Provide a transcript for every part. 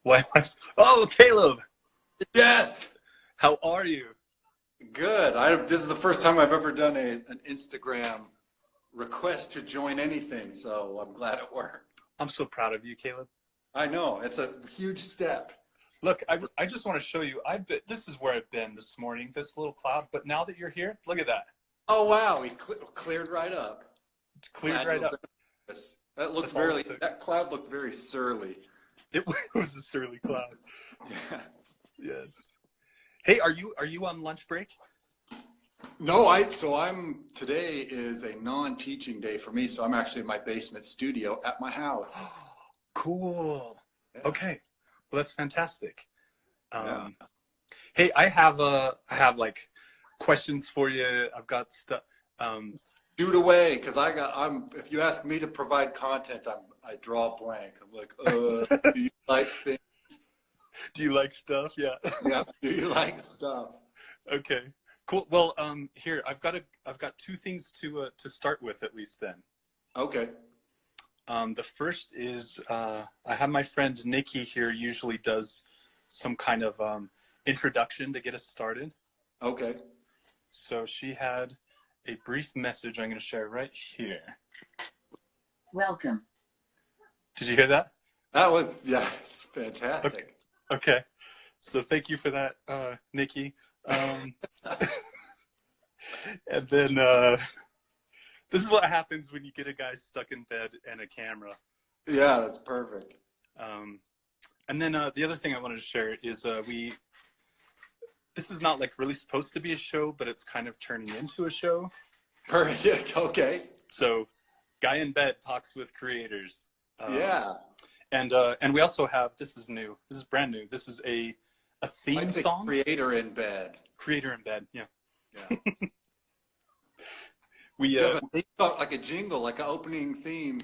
Why? Oh, Caleb, Yes. how are you? Good. This is the first time I've ever done an Instagram request to join anything, so I'm glad it worked. I'm so proud of you, Caleb. I know, it's a huge step. Look, I just want to show you. This is where I've been this morning, this little cloud. But now that you're here, look at that. Oh wow, we cleared right up. Cleared Glad right you up. this. That looked That's all very. it took. That cloud looked very surly. It was a surly cloud. Yeah. Yes. Hey, are you on lunch break? No, today is a non-teaching day for me, so I'm actually in my basement studio at my house. Cool. Yeah. Okay. Well, that's fantastic. Yeah. Hey, I have like questions for you. I've got stuff. Shoot away, because if you ask me to provide content, I draw a blank. I'm like, do you like things? Do you like stuff? Yeah. Yeah. Do you like stuff? Okay. Cool. Well, here I've got two things to start with at least then. Okay. The first is I have my friend Nikki here. Usually does some kind of introduction to get us started. Okay. So she had a brief message I'm going to share right here. Welcome. Did you hear that? That was, yeah, it's fantastic. Okay. So thank you for that, Nikki. And then this is what happens when you get a guy stuck in bed and a camera. Yeah, that's perfect. And then the other thing I wanted to share is this is not like really supposed to be a show, but it's kind of turning into a show. Perfect. Okay. So Guy in Bed talks with creators. Yeah. And we also have, this is new. This is brand new. This is a theme I'd say song. Creator in Bed. Creator in Bed. Yeah. Yeah. We They thought like a jingle, like an opening theme.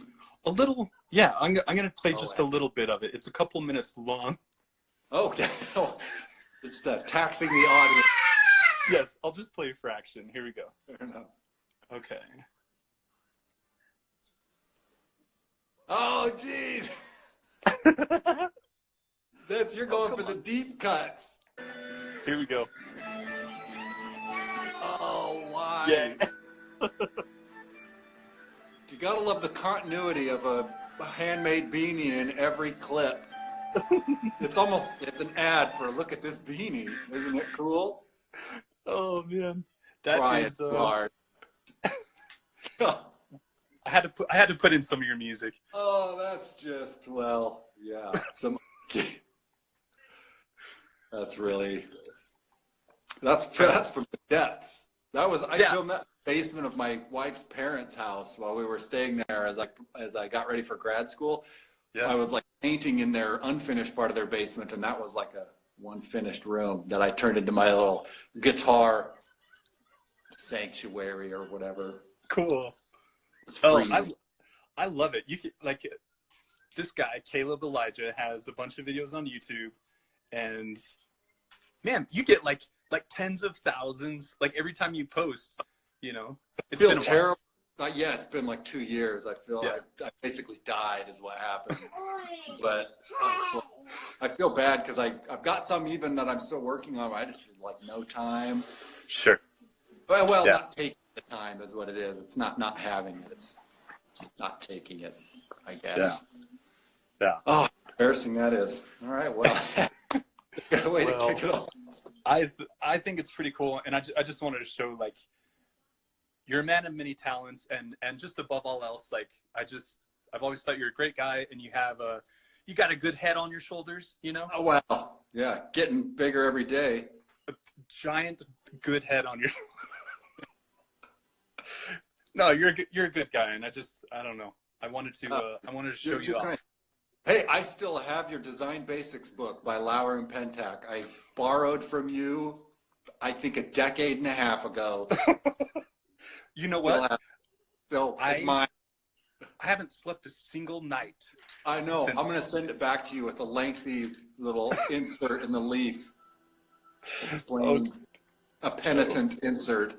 a little. Yeah. I'm gonna play just a wow. little bit of it. It's a couple minutes long. Okay. Just taxing the audience. Yes. I'll just play a fraction. Here we go. Fair enough. Okay. Oh, geez. You're going for the deep cuts. Here we go. Oh, why? Yeah. You gotta love the continuity of a handmade beanie in every clip. It's an ad for look at this beanie. Isn't it cool? Oh man. Try That is it hard. I had to put in some of your music. Oh, that's just, well, yeah. That's really, that's from the depths. I filmed that in the basement of my wife's parents' house while we were staying there as I got ready for grad school. Yeah. I was like painting in their unfinished part of their basement, and that was like one finished room that I turned into my little guitar sanctuary or whatever. Cool. It's Oh, free. I love it. You can, like, this guy Caleb Elijah has a bunch of videos on YouTube, and man, you get like tens of thousands like every time you post. You know, I feel terrible. Yeah, it's been like 2 years. I feel Yeah. I basically died is what happened. But I feel bad because I've got some even that I'm still working on. I just like no time. Sure. Well, Yeah. not taking the time is what it is. It's not having it. It's not taking it, I guess. Yeah. Oh, embarrassing that is. All right, well, got a way to kick it off. I think it's pretty cool, and I just wanted to show like you're a man of many talents, and just above all else, like I've always thought you're a great guy, and you got a good head on your shoulders, you know. Oh wow, yeah, getting bigger every day. A giant good head on your. No, you're a good guy, and I don't know. I wanted to show you off. Hey, I still have your Design Basics book by Lauer and Pentak. I borrowed from you, I think, a decade and a half ago. You know what? It's mine. I haven't slept a single night. I know. I'm going to send it back to you with a lengthy little insert in the leaf explaining a penitent insert.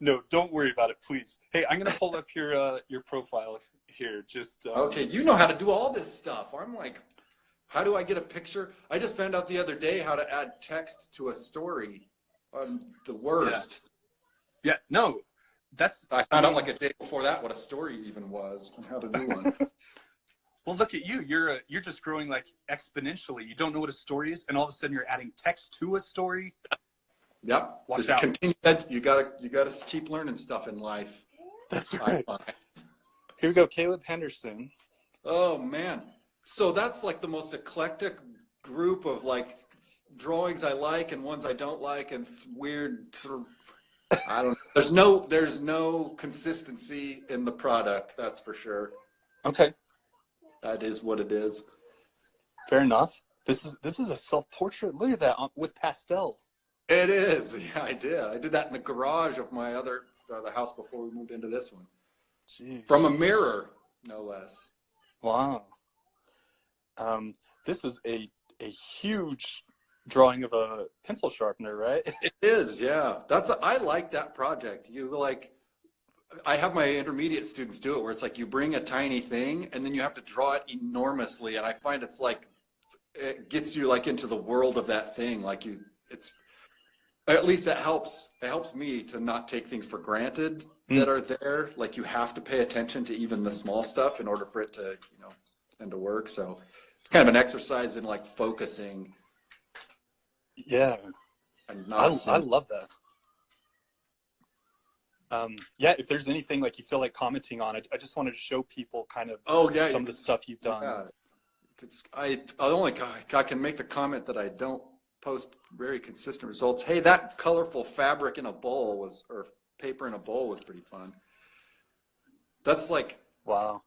No, don't worry about it, please. Hey, I'm gonna pull up your profile here. Just okay. You know how to do all this stuff. I'm like, How do I get a picture? I just found out the other day how to add text to a story. I'm the worst. Yeah, no, I found out like a day before that what a story even was and how to do one. well, look at you. You're just growing like exponentially. You don't know what a story is, and all of a sudden you're adding text to a story. Yep. Watch Just out. continue that. You gotta keep learning stuff in life. That's right. Here we go, Caleb Henderson. Oh man. So that's like the most eclectic group of like drawings I like and ones I don't like and weird sort of, I don't there's no consistency in the product, that's for sure. Okay. That is what it is. Fair enough. This is a self-portrait. Look at that with pastel. It is. Yeah, I did. I did that in the garage of my other the house before we moved into this one. Jeez. From a mirror, no less. Wow. This is a huge drawing of a pencil sharpener, right? It is, yeah. I like that project. I have my intermediate students do it where it's like you bring a tiny thing and then you have to draw it enormously, and I find it's like it gets you like into the world of that thing. Like at least it helps me to not take things for granted that are there. Like you have to pay attention to even the small stuff in order for it to, and to work. So it's kind of an exercise in like focusing. Yeah. And I love that. Yeah, if there's anything like you feel like commenting on it, I just wanted to show people kind of some of the stuff you've done. Yeah. I can make the comment that I don't post very consistent results. Hey, that colorful fabric in a bowl or paper in a bowl was pretty fun. That's like, wow.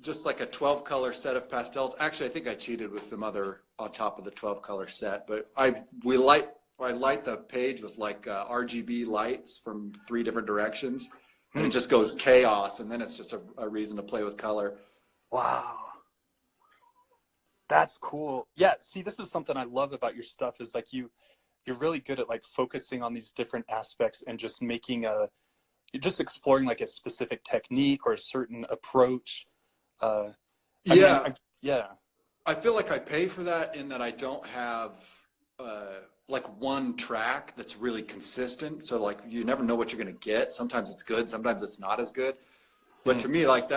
Just like a 12 color set of pastels. Actually, I think I cheated with some other on top of the 12 color set, but I light the page with like RGB lights from 3 different directions, and it just goes chaos, and then it's just a reason to play with color. Wow. That's cool. Yeah, see, this is something I love about your stuff is like you're really good at like focusing on these different aspects and just you're just exploring like a specific technique or a certain approach. Yeah. I feel like I pay for that in that I don't have like one track that's really consistent. So like you never know what you're going to get. Sometimes it's good, sometimes it's not as good. But to me, like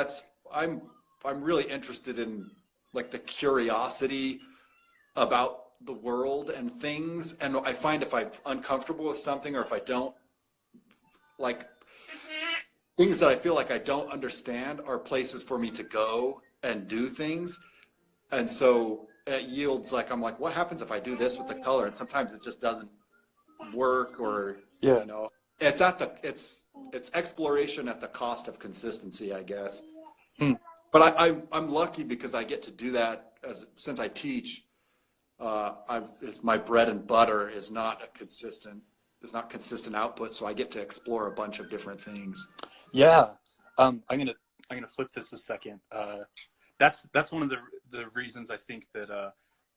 I'm really interested in like the curiosity about the world and things. And I find if I'm uncomfortable with something, or if I don't like things that I feel like I don't understand, are places for me to go and do things. And so it yields like, I'm like, what happens if I do this with the color? And sometimes it just doesn't work, or, it's exploration at the cost of consistency, I guess. But I'm lucky because I get to do that since I teach. My bread and butter is not consistent output, so I get to explore a bunch of different things. Yeah, I'm gonna flip this a second. That's one of the reasons I think that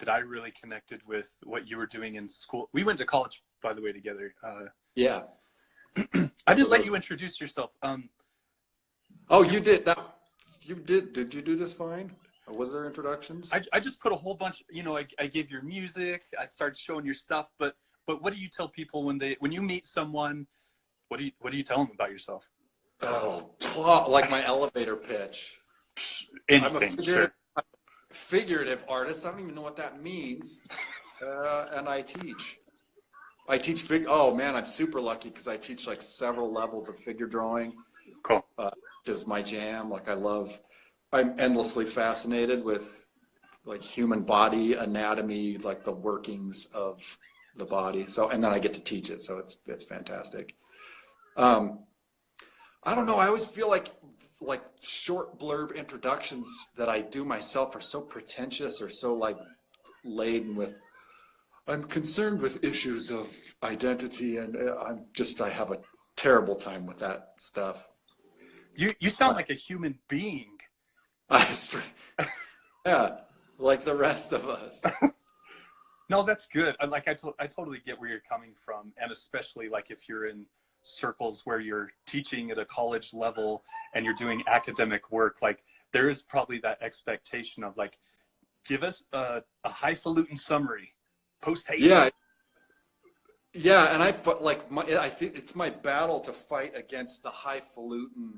I really connected with what you were doing in school. We went to college, by the way, together. Yeah. I didn't let you introduce yourself. Oh, you did that. You did. Did you do this fine? Or was there introductions? I just put a whole bunch. I gave your music. I started showing your stuff. But what do you tell people when you meet someone? What do you tell them about yourself? Oh, like my elevator pitch. Anything. I'm a figurative artist. I don't even know what that means. And I teach. Oh man, I'm super lucky because I teach like several levels of figure drawing. Cool. Is my jam. Like I'm endlessly fascinated with like human body anatomy, like the workings of the body. And then I get to teach it. So it's fantastic. I don't know. I always feel like short blurb introductions that I do myself are so pretentious or so like laden with, I'm concerned with issues of identity, and I have a terrible time with that stuff. You sound like a human being. Yeah, like the rest of us. No, that's good. I totally get where you're coming from, and especially like if you're in circles where you're teaching at a college level and you're doing academic work, like there is probably that expectation of like give us a highfalutin summary post haste. Yeah, and I think it's my battle to fight against the highfalutin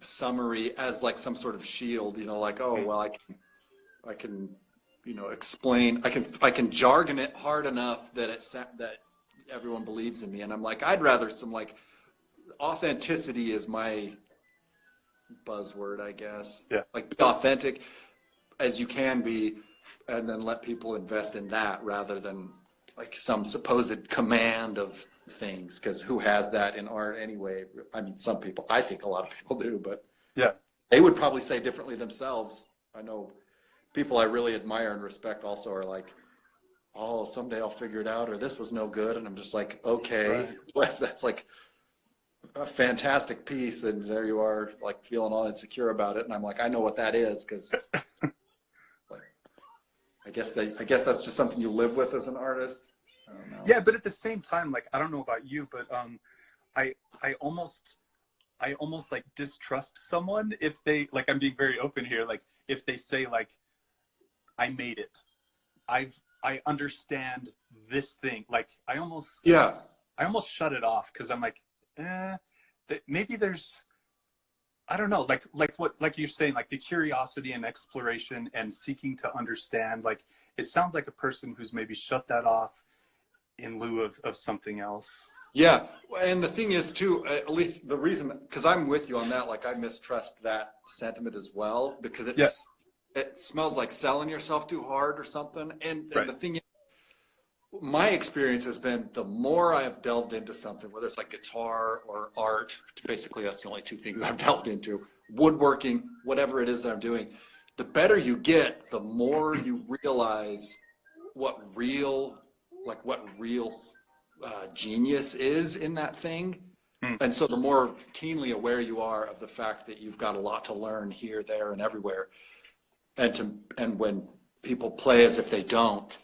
summary as like some sort of shield, like, oh well, I can explain, I can jargon it hard enough that that everyone believes in me, and I'm like, I'd rather some like authenticity is my buzzword, I guess. Yeah. Like, be authentic as you can be, and then let people invest in that rather than like some supposed command of things, because who has that in art anyway? I mean, some people, I think a lot of people do, but yeah, they would probably say differently themselves. I know people I really admire and respect also are like, oh, someday I'll figure it out, or this was no good. And I'm just like, okay, right. That's like a fantastic piece. And there you are, like feeling all insecure about it. And I'm like, I know what that is, because I guess that's just something you live with as an artist. I don't know. Yeah, but at the same time, like, I don't know about you, but I almost like distrust someone if they, like, I'm being very open here, like if they say like, I made it, I understand this thing, like I almost shut it off, because I'm like, maybe there's, I don't know, like you're saying, like the curiosity and exploration and seeking to understand, like it sounds like a person who's maybe shut that off in lieu of something else. Yeah, and the thing is too, at least the reason, because I'm with you on that, like I mistrust that sentiment as well, because it smells like selling yourself too hard or something. And the thing is, my experience has been, the more I have delved into something, whether it's like guitar or art, basically that's the only two things I've delved into, woodworking, whatever it is that I'm doing, the better you get, the more you realize what real genius is in that thing. And so the more keenly aware you are of the fact that you've got a lot to learn here, there, and everywhere. And when people play as if they don't,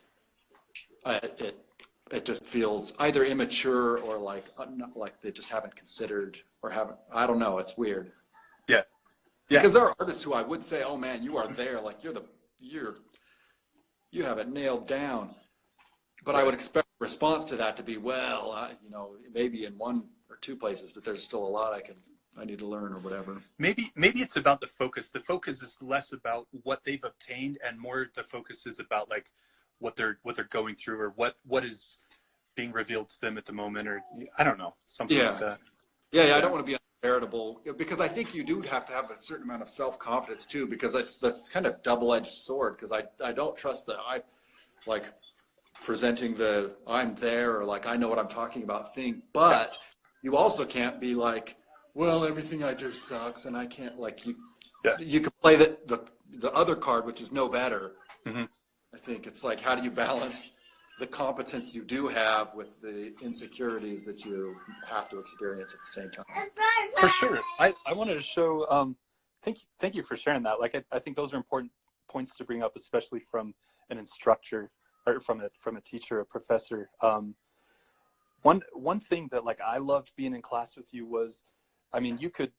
it just feels either immature or like they just haven't considered, or haven't, I don't know, it's weird. Yeah. Because there are artists who I would say, oh man, you are there, like you have it nailed down. But I would expect a response to that to be, well, maybe in one or two places, but there's still a lot I need to learn, or whatever. Maybe it's about the focus. The focus is less about what they've obtained, and more the focus is about like what they're going through, or what is being revealed to them at the moment, or I don't know, something like that. Yeah, I don't want to be uncharitable, because I think you do have to have a certain amount of self-confidence too, because that's kind of double-edged sword, because I don't trust that I like presenting the I'm there, or like I know what I'm talking about thing, but you also can't be like, well, everything I do sucks, and I can't, like, you can play the other card, which is no better. Mm-hmm. I think it's like, how do you balance the competence you do have with the insecurities that you have to experience at the same time? For sure. I wanted to show, thank you for sharing that. Like, I think those are important points to bring up, especially from an instructor, or from a teacher, a professor. One thing that, like, I loved being in class with you was, I mean, you could,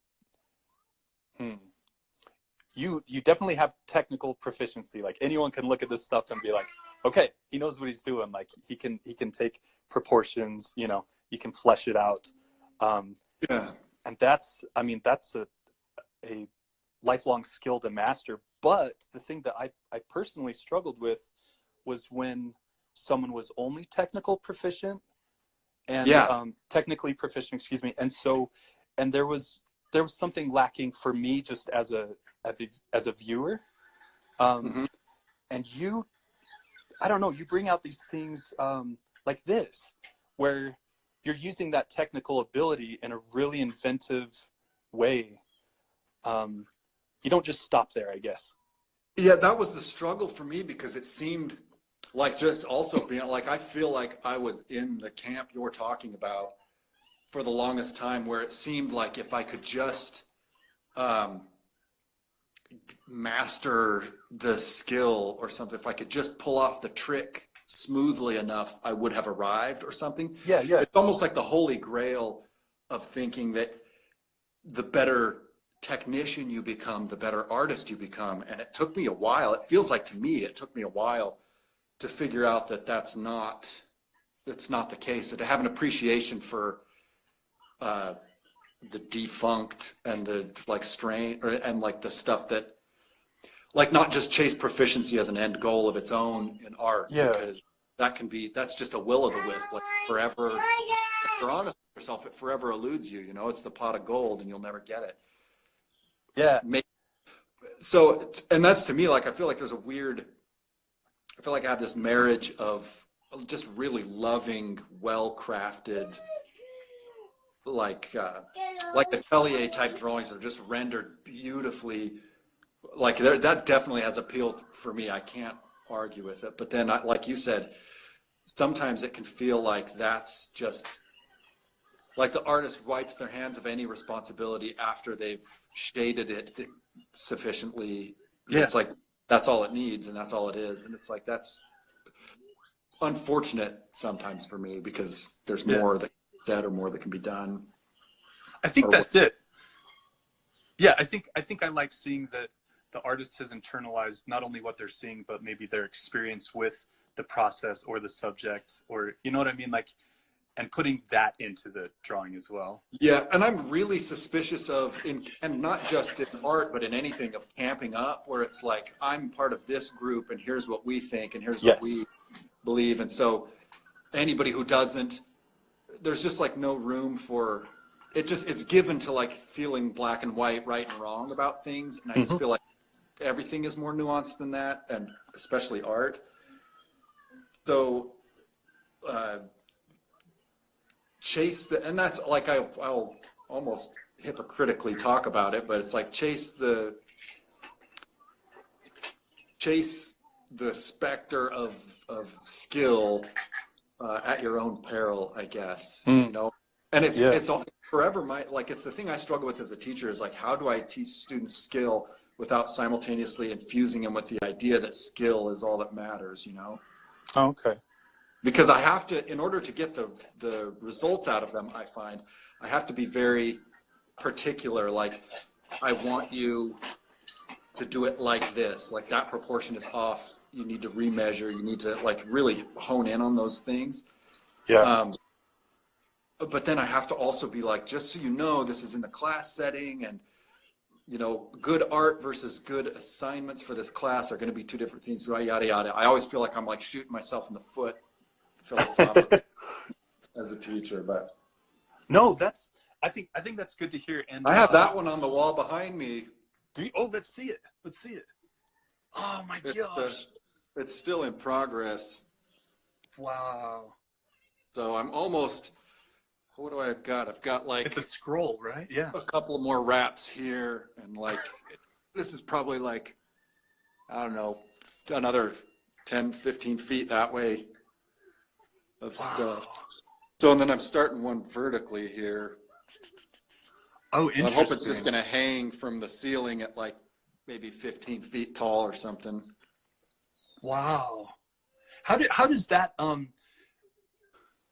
you definitely have technical proficiency. Like, anyone can look at this stuff and be like, okay, he knows what he's doing. Like, he can take proportions, you can flesh it out. And that's a lifelong skill to master. But the thing that I personally struggled with was when someone was only technically proficient, and there was something lacking for me just as a viewer. And you, I don't know, you bring out these things like this, where you're using that technical ability in a really inventive way. You don't just stop there, I guess. Yeah, that was the struggle for me, because it seemed like, just also being like, I feel like I was in the camp you're talking about for the longest time, where it seemed like if I could just master the skill or something, if I could just pull off the trick smoothly enough, I would have arrived or something. Yeah. It's almost like the holy grail of thinking that the better technician you become, the better artist you become. And it took me a while. It feels like to me, it took me a while to figure out that it's not the case. And to have an appreciation for the defunct and the like and like the stuff that, like, not just chase proficiency as an end goal of its own in art, because that's just a will o' the wisp. Like, forever, if you're honest with yourself, it forever eludes you. You know, it's the pot of gold, and you'll never get it. Yeah. So, and that's, to me, like, I feel like I feel like I have this marriage of just really loving, well-crafted, like the Atelier type drawings that are just rendered beautifully. Like, that definitely has appeal for me. I can't argue with it. But then, like you said, sometimes it can feel like that's just like the artist wipes their hands of any responsibility after they've shaded it sufficiently. Yeah. It's like that's all it needs, and that's all it is. And it's like, that's unfortunate sometimes for me, because there's more that can be said or more that can be done. I think that's it. Yeah, I think I like seeing that the artist has internalized not only what they're seeing, but maybe their experience with the process or the subject, or, you know what I mean? Like, and putting that into the drawing as well. Yeah, and I'm really suspicious of, and not just in art, but in anything, of camping up, where it's like, I'm part of this group, and here's what we think, and here's what we believe. And so anybody who doesn't, there's just like no room for it. It's given to like feeling black and white, right and wrong about things. And I just feel like everything is more nuanced than that, and especially art. So, and that's like, I'll almost hypocritically talk about it, but it's like chase the specter of skill at your own peril, I guess. You know, and it's all forever it's the thing I struggle with as a teacher, is like, how do I teach students skill without simultaneously infusing them with the idea that skill is all that matters, you know? Oh, okay. Because I have to, in order to get the results out of them, I find I have to be very particular. Like, I want you to do it like this, like that proportion is off. You need to remeasure. You need to like really hone in on those things. Yeah. But then I have to also be like, just so you know, this is in the class setting, and you know, good art versus good assignments for this class are going to be two different things. So yada yada. I always feel like I'm like shooting myself in the foot philosophically as a teacher, but no, I think that's good to hear. And I have that one on the wall behind me. Let's see it. Oh my gosh. It's still in progress. Wow. So I'm almost, what do I got? I've got like, it's a scroll, right? Yeah. A couple more wraps here, and like, this is probably like, I don't know, another 10, 15 feet that way of stuff. So, and then I'm starting one vertically here. Oh, interesting. I hope it's just going to hang from the ceiling at like maybe 15 feet tall or something. Wow. How does that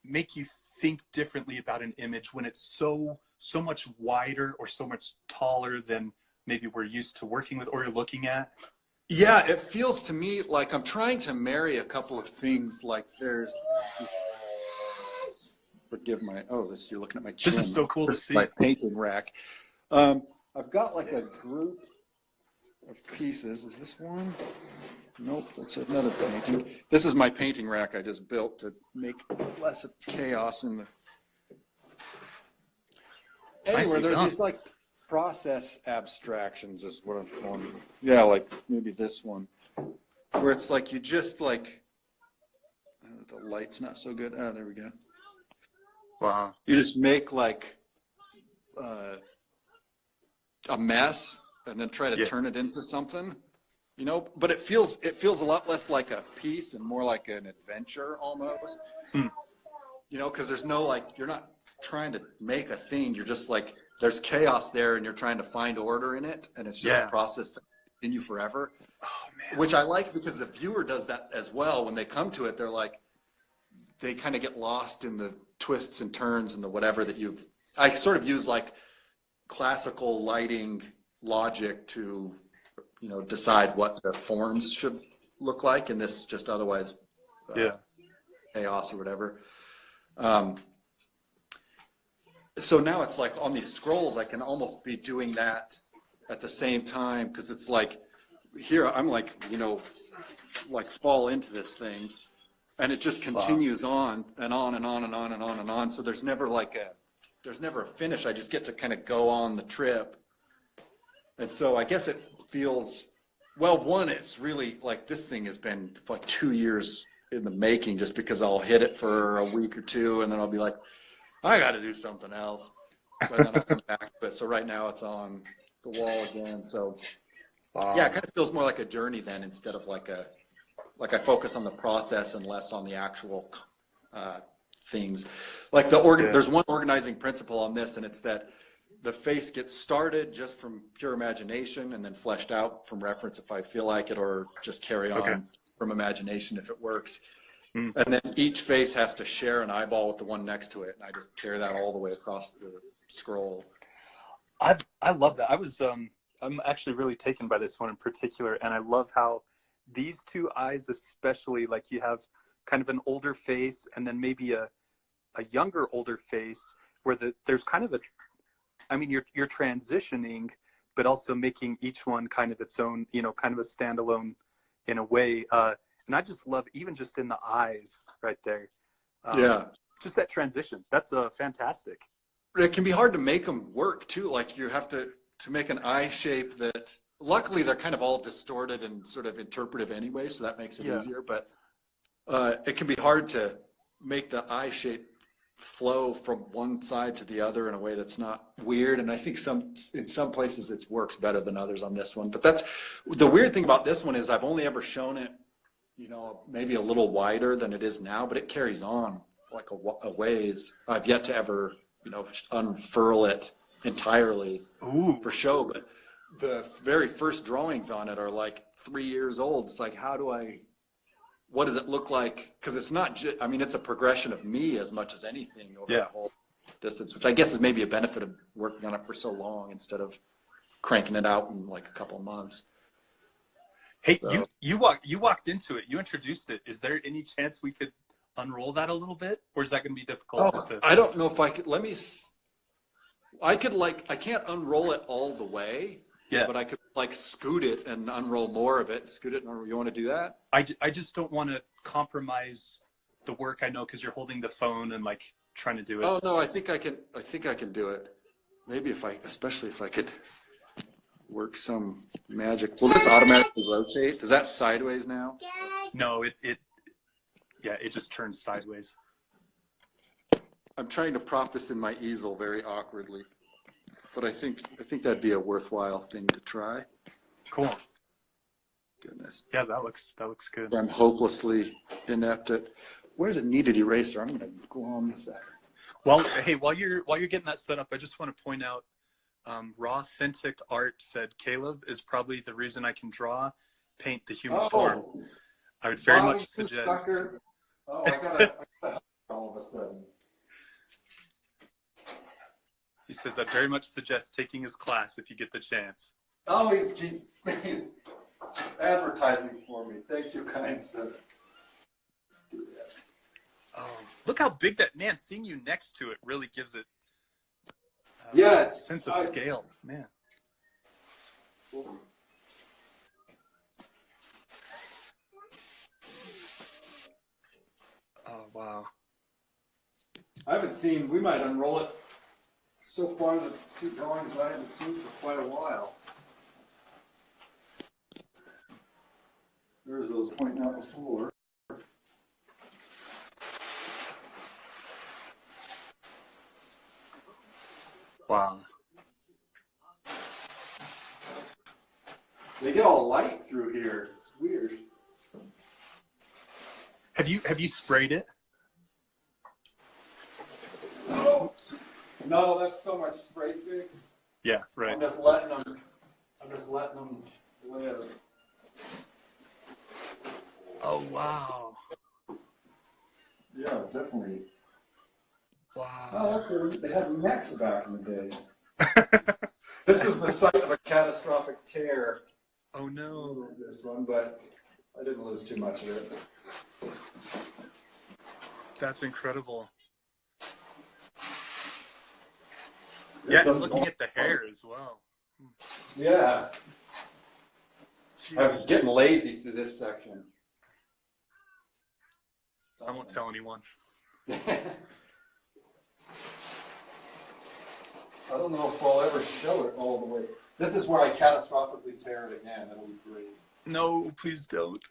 make you think differently about an image when it's so much wider or so much taller than maybe we're used to working with or you're looking at? Yeah, it feels to me like I'm trying to marry a couple of things. Like there's, forgive my, you're looking at my chin. This is so cool to see. My painting rack. I've got like a group of pieces. Is this one? Nope, that's another painting. This is my painting rack I just built to make less of chaos in the. Anyway, there are these like process abstractions is what I'm calling them. Yeah, like maybe this one, where it's like you just like, the light's not so good. Oh, there we go. Wow. You just make like a mess and then try to turn it into something. You know, but it feels a lot less like a piece and more like an adventure almost. You know, because there's no like, you're not trying to make a thing. You're just like, there's chaos there and you're trying to find order in it. And it's just a process that will continue forever. Oh, man. Which I like, because the viewer does that as well. When they come to it, they're like, they kind of get lost in the twists and turns and the whatever that I sort of use like classical lighting logic to, decide what the forms should look like, and this just otherwise chaos or whatever. So now it's like on these scrolls, I can almost be doing that at the same time, because it's like here I'm like, like fall into this thing, and it just continues on and on and on and on and on and on. So there's never a finish. I just get to kind of go on the trip. And so I guess it feels, well, one, it's really like this thing has been like 2 years in the making, just because I'll hit it for a week or two and then I'll be like, I got to do something else. But then I'll come back to it. So right now it's on the wall again. So yeah, it kind of feels more like a journey then, instead of like I focus on the process and less on the actual things. Like there's one organizing principle on this, and it's that the face gets started just from pure imagination and then fleshed out from reference if I feel like it, or just carry on from imagination if it works. And then each face has to share an eyeball with the one next to it, and I just carry that all the way across the scroll. I love that. I'm actually really taken by this one in particular, and I love how these two eyes especially, like you have kind of an older face and then maybe a younger older face, where there's kind of you're transitioning, but also making each one kind of its own, kind of a standalone in a way. And I just love, even just in the eyes right there. Just that transition. That's fantastic. It can be hard to make them work too. Like you have to make an eye shape that, luckily they're kind of all distorted and sort of interpretive anyway, so that makes it easier. But it can be hard to make the eye shape flow from one side to the other in a way that's not weird. And I think in some places it works better than others on this one. But that's the weird thing about this one, is I've only ever shown it, maybe a little wider than it is now, but it carries on like a ways. I've yet to ever, unfurl it entirely for show. But the very first drawings on it are like 3 years old. It's like, what does it look like? Because it's not it's a progression of me as much as anything over the whole distance, which I guess is maybe a benefit of working on it for so long instead of cranking it out in like a couple of months. Hey, so, you walked into it. You introduced it. Is there any chance we could unroll that a little bit, or is that going to be difficult? I don't know if I could. I can't unroll it all the way. Yeah, but I could scoot it and unroll more of it. Scoot it and unroll. You want to do that? I just don't want to compromise the work. I know, because you're holding the phone and trying to do it. Oh no, I think I can do it. Maybe especially if I could work some magic. Will this automatically rotate? Does that sideways now? No, it just turns sideways. I'm trying to prop this in my easel very awkwardly. But I think that'd be a worthwhile thing to try. Cool. Goodness. Yeah, that looks good. I'm hopelessly inept at. Where's a kneaded eraser? I'm going to go on this. Well, hey, while you're getting that set up, I just want to point out, Raw Authentic Art said Caleb is probably the reason I can draw, paint the human form. I would very much suggest. Oh, I got all of a sudden. He says, I'd very much suggest taking his class if you get the chance. Oh, he's advertising for me. Thank you, kind sir. Oh, look how big that, man, seeing you next to it really gives it a sense of scale, man. Oh, wow. We might unroll it so far, the two drawings I haven't seen for quite a while. There's those pointing out before. Wow. They get all light through here. It's weird. Have you sprayed it? Oh. No, that's so much spray fix. Yeah, right. I'm just letting them live. Oh, wow. Yeah, it's definitely. Wow. Oh, they had necks back in the day. This was the site of a catastrophic tear. Oh no. This one, but I didn't lose too much of it. That's incredible. Yeah, and looking at the hair as well. Yeah. Jeez. I was getting lazy through this section. I won't tell anyone. I don't know if I'll ever show it all the way. This is where I catastrophically tear it again. That'll be great. No, please don't.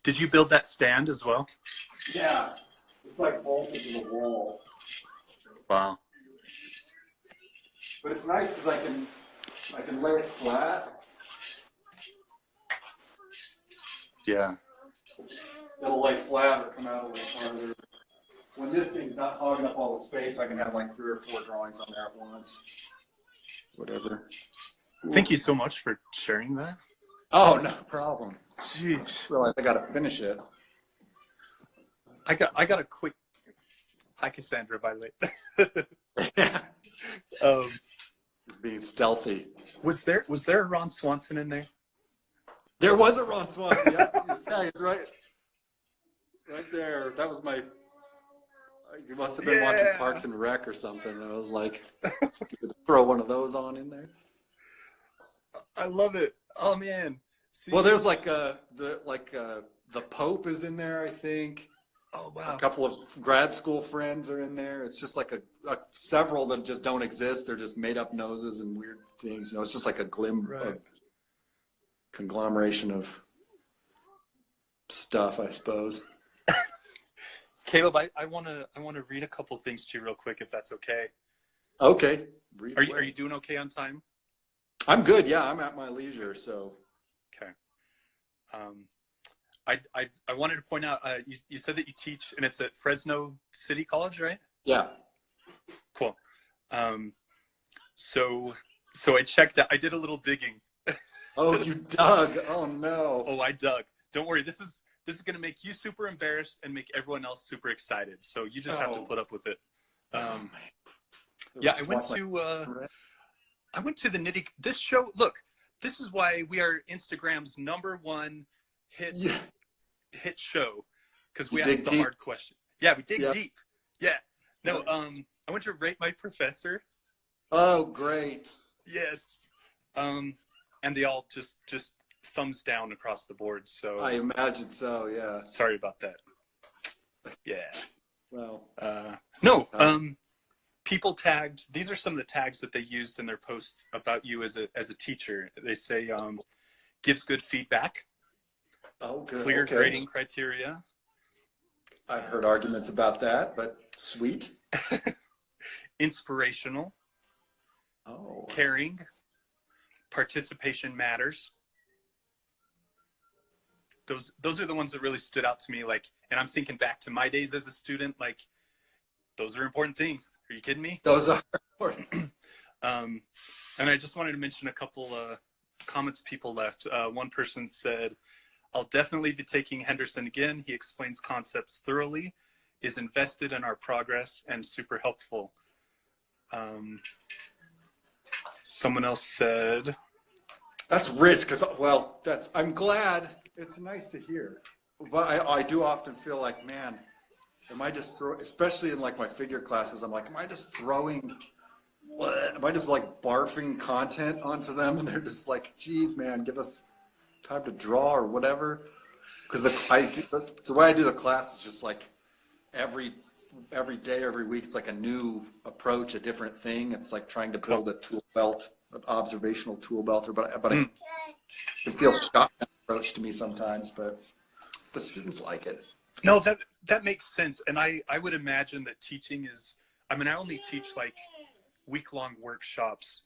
Did you build that stand as well? Yeah. It's like bolted to the wall. Wow. But it's nice because I can lay it flat. Yeah. It'll lay flat or come out a little farther. When this thing's not hogging up all the space, I can have like 3 or 4 drawings on there at once. Whatever. Thank you so much for sharing that. Oh, no problem. Jeez. I realize I gotta finish it. I got a quick. Hi, Cassandra, by the way. Being stealthy. Was there a Ron Swanson in there? There was a Ron Swanson. Yeah, it's right there. That was my. You must have been watching Parks and Rec or something. I was like, throw one of those on in there. I love it. Oh man. See? Well, there's like the Pope is in there, I think. Oh wow. A couple of grad school friends are in there. It's just like a several that just don't exist. They're just made up noses and weird things. You know, it's just like a conglomeration of stuff, I suppose. Caleb, I want to read a couple things to you real quick, if that's okay. Okay. Are you doing okay on time? I'm good. Yeah, I'm at my leisure. So. Okay. I wanted to point out, you said that you teach, and it's at Fresno City College, right? Yeah. Cool. So I checked out, I did a little digging. Oh, you dug. Oh no. Oh, I dug. Don't worry. This is going to make you super embarrassed and make everyone else super excited. So you just have to put up with it. Yeah, I went to the this show. Look, this is why we are Instagram's #1 hit show, because we asked the hard question. Yeah, we dig deep. Yeah. No, I went to Rate My Professor. Oh, great. Yes. And they all just thumbs down across the board. So I imagine so. Yeah. Sorry about that. Yeah. Well. No. People tagged. These are some of the tags that they used in their posts about you as a teacher. They say gives good feedback. Oh, good. Clear grading criteria. I've heard arguments about that, but sweet. Inspirational. Oh. Caring. Participation matters. Those are the ones that really stood out to me. Like, and I'm thinking back to my days as a student. Like, those are important things. Are you kidding me? Those are important. And I just wanted to mention a couple comments people left. One person said, "I'll definitely be taking Henderson again. He explains concepts thoroughly, is invested in our progress, and super helpful." Someone else said, "That's rich," because I'm glad. It's nice to hear. But I do often feel like, man, am I just especially in like my figure classes, I'm like, am I just like barfing content onto them? And they're just like, geez, man, give us time to draw or whatever. Because the way I do the class is just like every day, every week, it's like a new approach, a different thing. It's like trying to build a tool belt, an observational tool belt, it feels shotgun approach to me sometimes, but the students like it. No, that makes sense. And I would imagine that teaching is, I only teach like week-long workshops,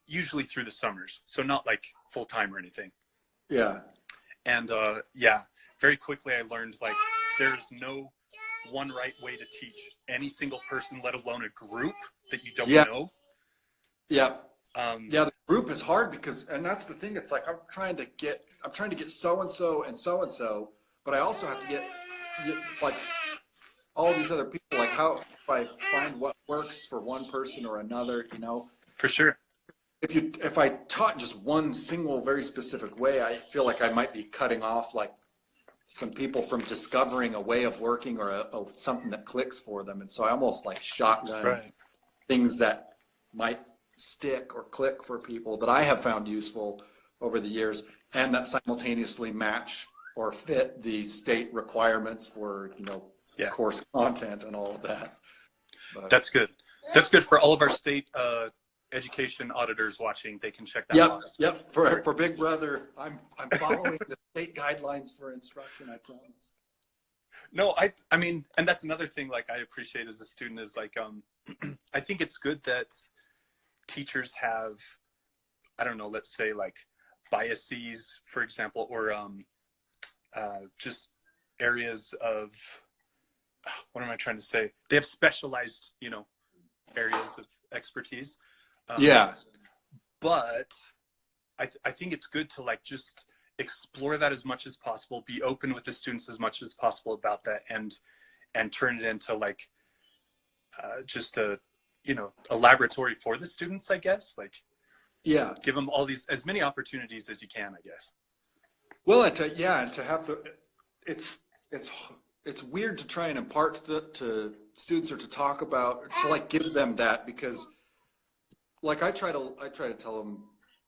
usually through the summers. So not like full-time or anything. Yeah. And very quickly I learned like there's no one right way to teach any single person, let alone a group that you don't know. Yeah. The group is hard and that's the thing. It's like I'm trying to get so and so and so and so, but I also have to get like all these other people, like how do I find what works for one person or another, For sure. If I taught just one single very specific way, I feel like I might be cutting off like some people from discovering a way of working or something that clicks for them. And so I almost like shotgun things that might stick or click for people that I have found useful over the years, and that simultaneously match or fit the state requirements for, course content and all of that. But, that's good. That's good for all of our state education auditors watching. They can check that out. Yep. For Big Brother, I'm following the state guidelines for instruction, I promise. No, I mean, and that's another thing like I appreciate as a student is like I think it's good that teachers have, I don't know, let's say like biases, for example, or just areas of, what am I trying to say? They have specialized, areas of expertise. But I think it's good to like just explore that as much as possible, be open with the students as much as possible about that, and turn it into like just a laboratory for the students, I guess. Like, give them all these, as many opportunities as you can, I guess. Well, and to have it's weird to try and impart to students or to talk about, to like give them that, because like I try to tell them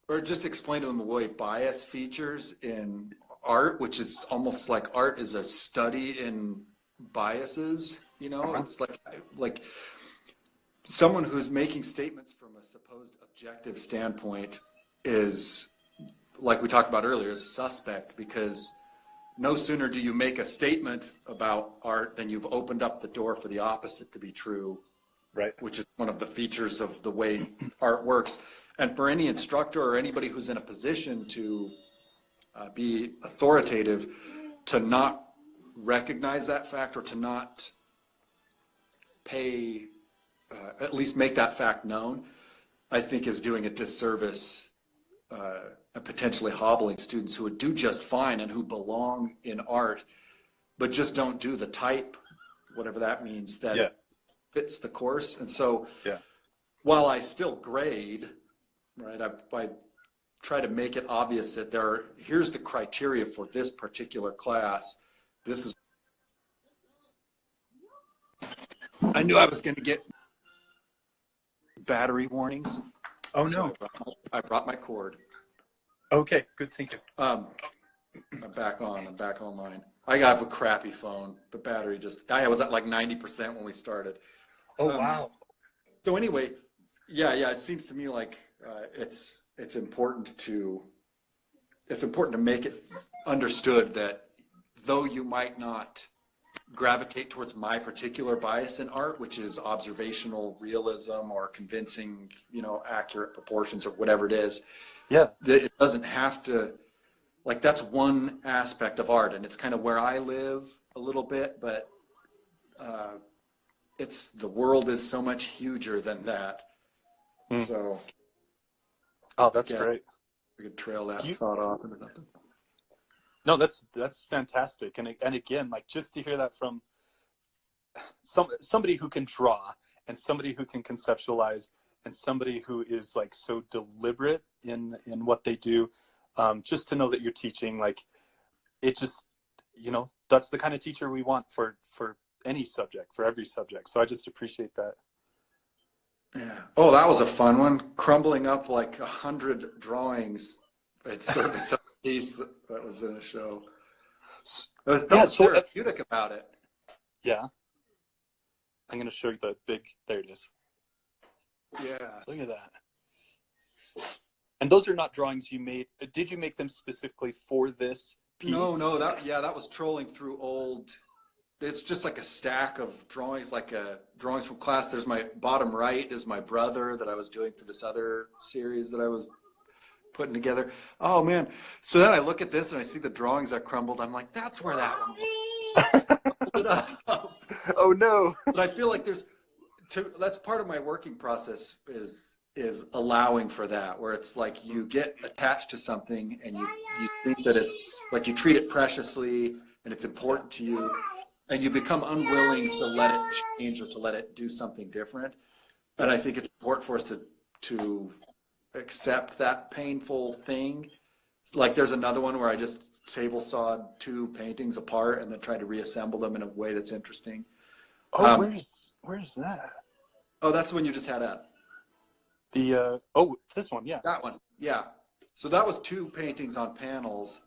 or just explain to them the way bias features in art, which is almost like art is a study in biases. It's like someone who's making statements from a supposed objective standpoint is, like we talked about earlier, is suspect, because no sooner do you make a statement about art than you've opened up the door for the opposite to be true, right? Which is one of the features of the way art works. And for any instructor or anybody who's in a position to be authoritative, to not recognize that fact or to not pay, at least make that fact known, I think is doing a disservice and potentially hobbling students who would do just fine and who belong in art, but just don't do the type, whatever that means, that fits the course. And so while I still grade, right, I try to make it obvious that here's the criteria for this particular class. This is, I knew I was going to get battery warnings. Oh no. So I brought my cord. Okay, good thinking. I'm back online. I have a crappy phone. The battery I was at like 90% when we started. Oh, wow. So anyway, it seems to me like it's important to make it understood that though you might not gravitate towards my particular bias in art, which is observational realism or convincing, accurate proportions or whatever it is, it doesn't have to, like, that's one aspect of art, and it's kind of where I live a little bit, but the world is so much huger than that. So that's great. We could trail that thought off into nothing. No, that's fantastic. And again, like, just to hear that from somebody who can draw and somebody who can conceptualize and somebody who is like so deliberate in what they do, just to know that you're teaching, like, it just, that's the kind of teacher we want for any subject, for every subject. So I just appreciate that. Yeah. Oh, that was a fun one. Crumbling up like 100 drawings. It's sort of some piece that was in a show. There's something therapeutic about it. Yeah. I'm going to show you the big, there it is. Yeah. Look at that. And those are not drawings you made. Did you make them specifically for this piece? No, that was trolling through old. It's just like a stack of drawings, drawings from class. There's my bottom right is my brother that I was doing for this other series that I was putting together. Oh man. So then I look at this and I see the drawings I crumbled. I'm like, that's where that one was. Oh no. But I feel like that's part of my working process is allowing for that, where it's like you get attached to something and you think that it's like you treat it preciously and it's important to you. and you become unwilling to let it change or to let it do something different. And I think it's important for us to accept that painful thing. Like there's another one where I just table sawed two paintings apart and then tried to reassemble them in a way that's interesting. Oh, where's that? Oh, that's the one you just had up. The this one, yeah. That one, yeah. So that was two paintings on panels,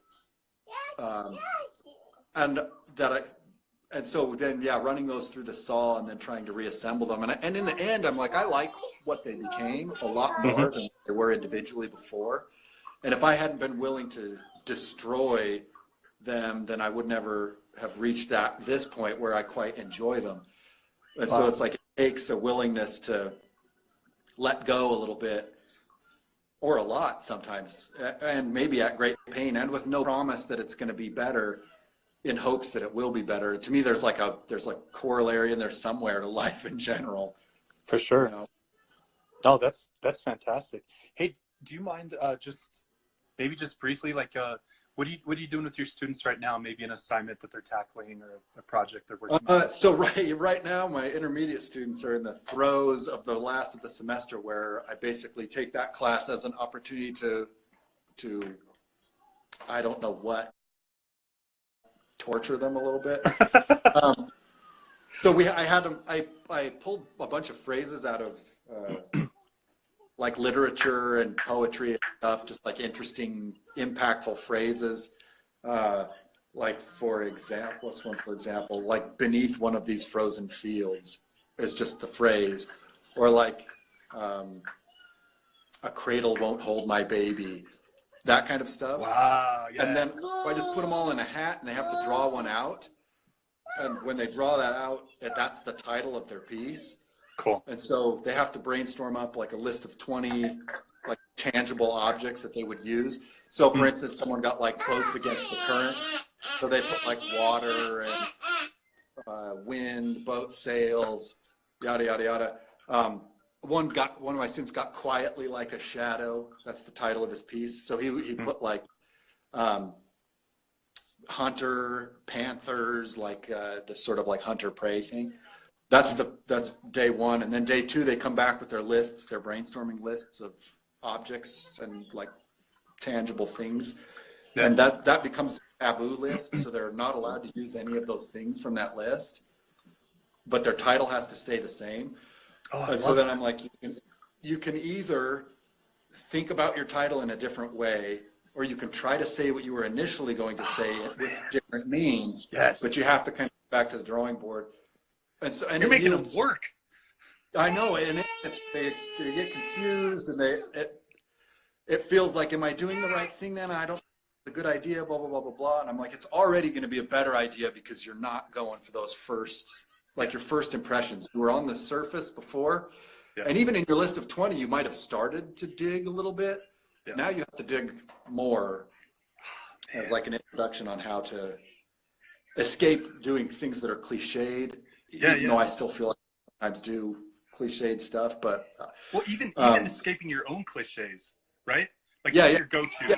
and so then running those through the saw and then trying to reassemble them, and in the end, I'm like, I like what they became a lot more than they were individually before, and if I hadn't been willing to destroy them, then I would never have reached this point where I quite enjoy them. And so it's like it takes a willingness to let go a little bit, or a lot sometimes, and maybe at great pain and with no promise that it's going to be better, in hopes that it will be better. To me, there's like corollary in there somewhere to life in general. For sure. You know? No, that's fantastic. Hey, do you mind just briefly, like, what are you doing with your students right now? Maybe an assignment that they're tackling or a project they're working on? So right now, my intermediate students are in the throes of the last of the semester, where I basically take that class as an opportunity to I don't know what, torture them a little bit. So I pulled a bunch of phrases out of like literature and poetry and stuff, just like interesting, impactful phrases. Like for example, like beneath one of these frozen fields is just the phrase, or like a cradle won't hold my baby, that kind of stuff. Wow, yeah. And then I just put them all in a hat and they have to draw one out. And when they draw that out, that's the title of their piece. Cool. And so they have to brainstorm up like a list of 20 like tangible objects that they would use. So for instance, someone got like boats against the current. So they put like water and wind, boat sails, yada, yada, yada. One of my students got quietly like a shadow. That's the title of his piece. So he put like hunter, panthers, like the sort of like hunter prey thing. That's day one. And then day two, they come back with their lists, their brainstorming lists of objects and like tangible things. Yeah. And that becomes a taboo list. So they're not allowed to use any of those things from that list, but their title has to stay the same. Oh, and so then I'm like, you can either think about your title in a different way, or you can try to say what you were initially going to say with different means. Yes. But you have to kind of go back to the drawing board. And so, and you're making them work. I know, and they get confused, and it feels like, am I doing the right thing then? I don't. It's a good idea. Blah blah blah blah blah. And I'm like, it's already going to be a better idea because you're not going for those your first impressions. You were on the surface before, and even in your list of 20, you might have started to dig a little bit. Yeah. Now you have to dig more as like an introduction on how to escape doing things that are cliched. Even though I still feel like I sometimes do cliched stuff, but well, even escaping your own cliches, right? Like your go-tos.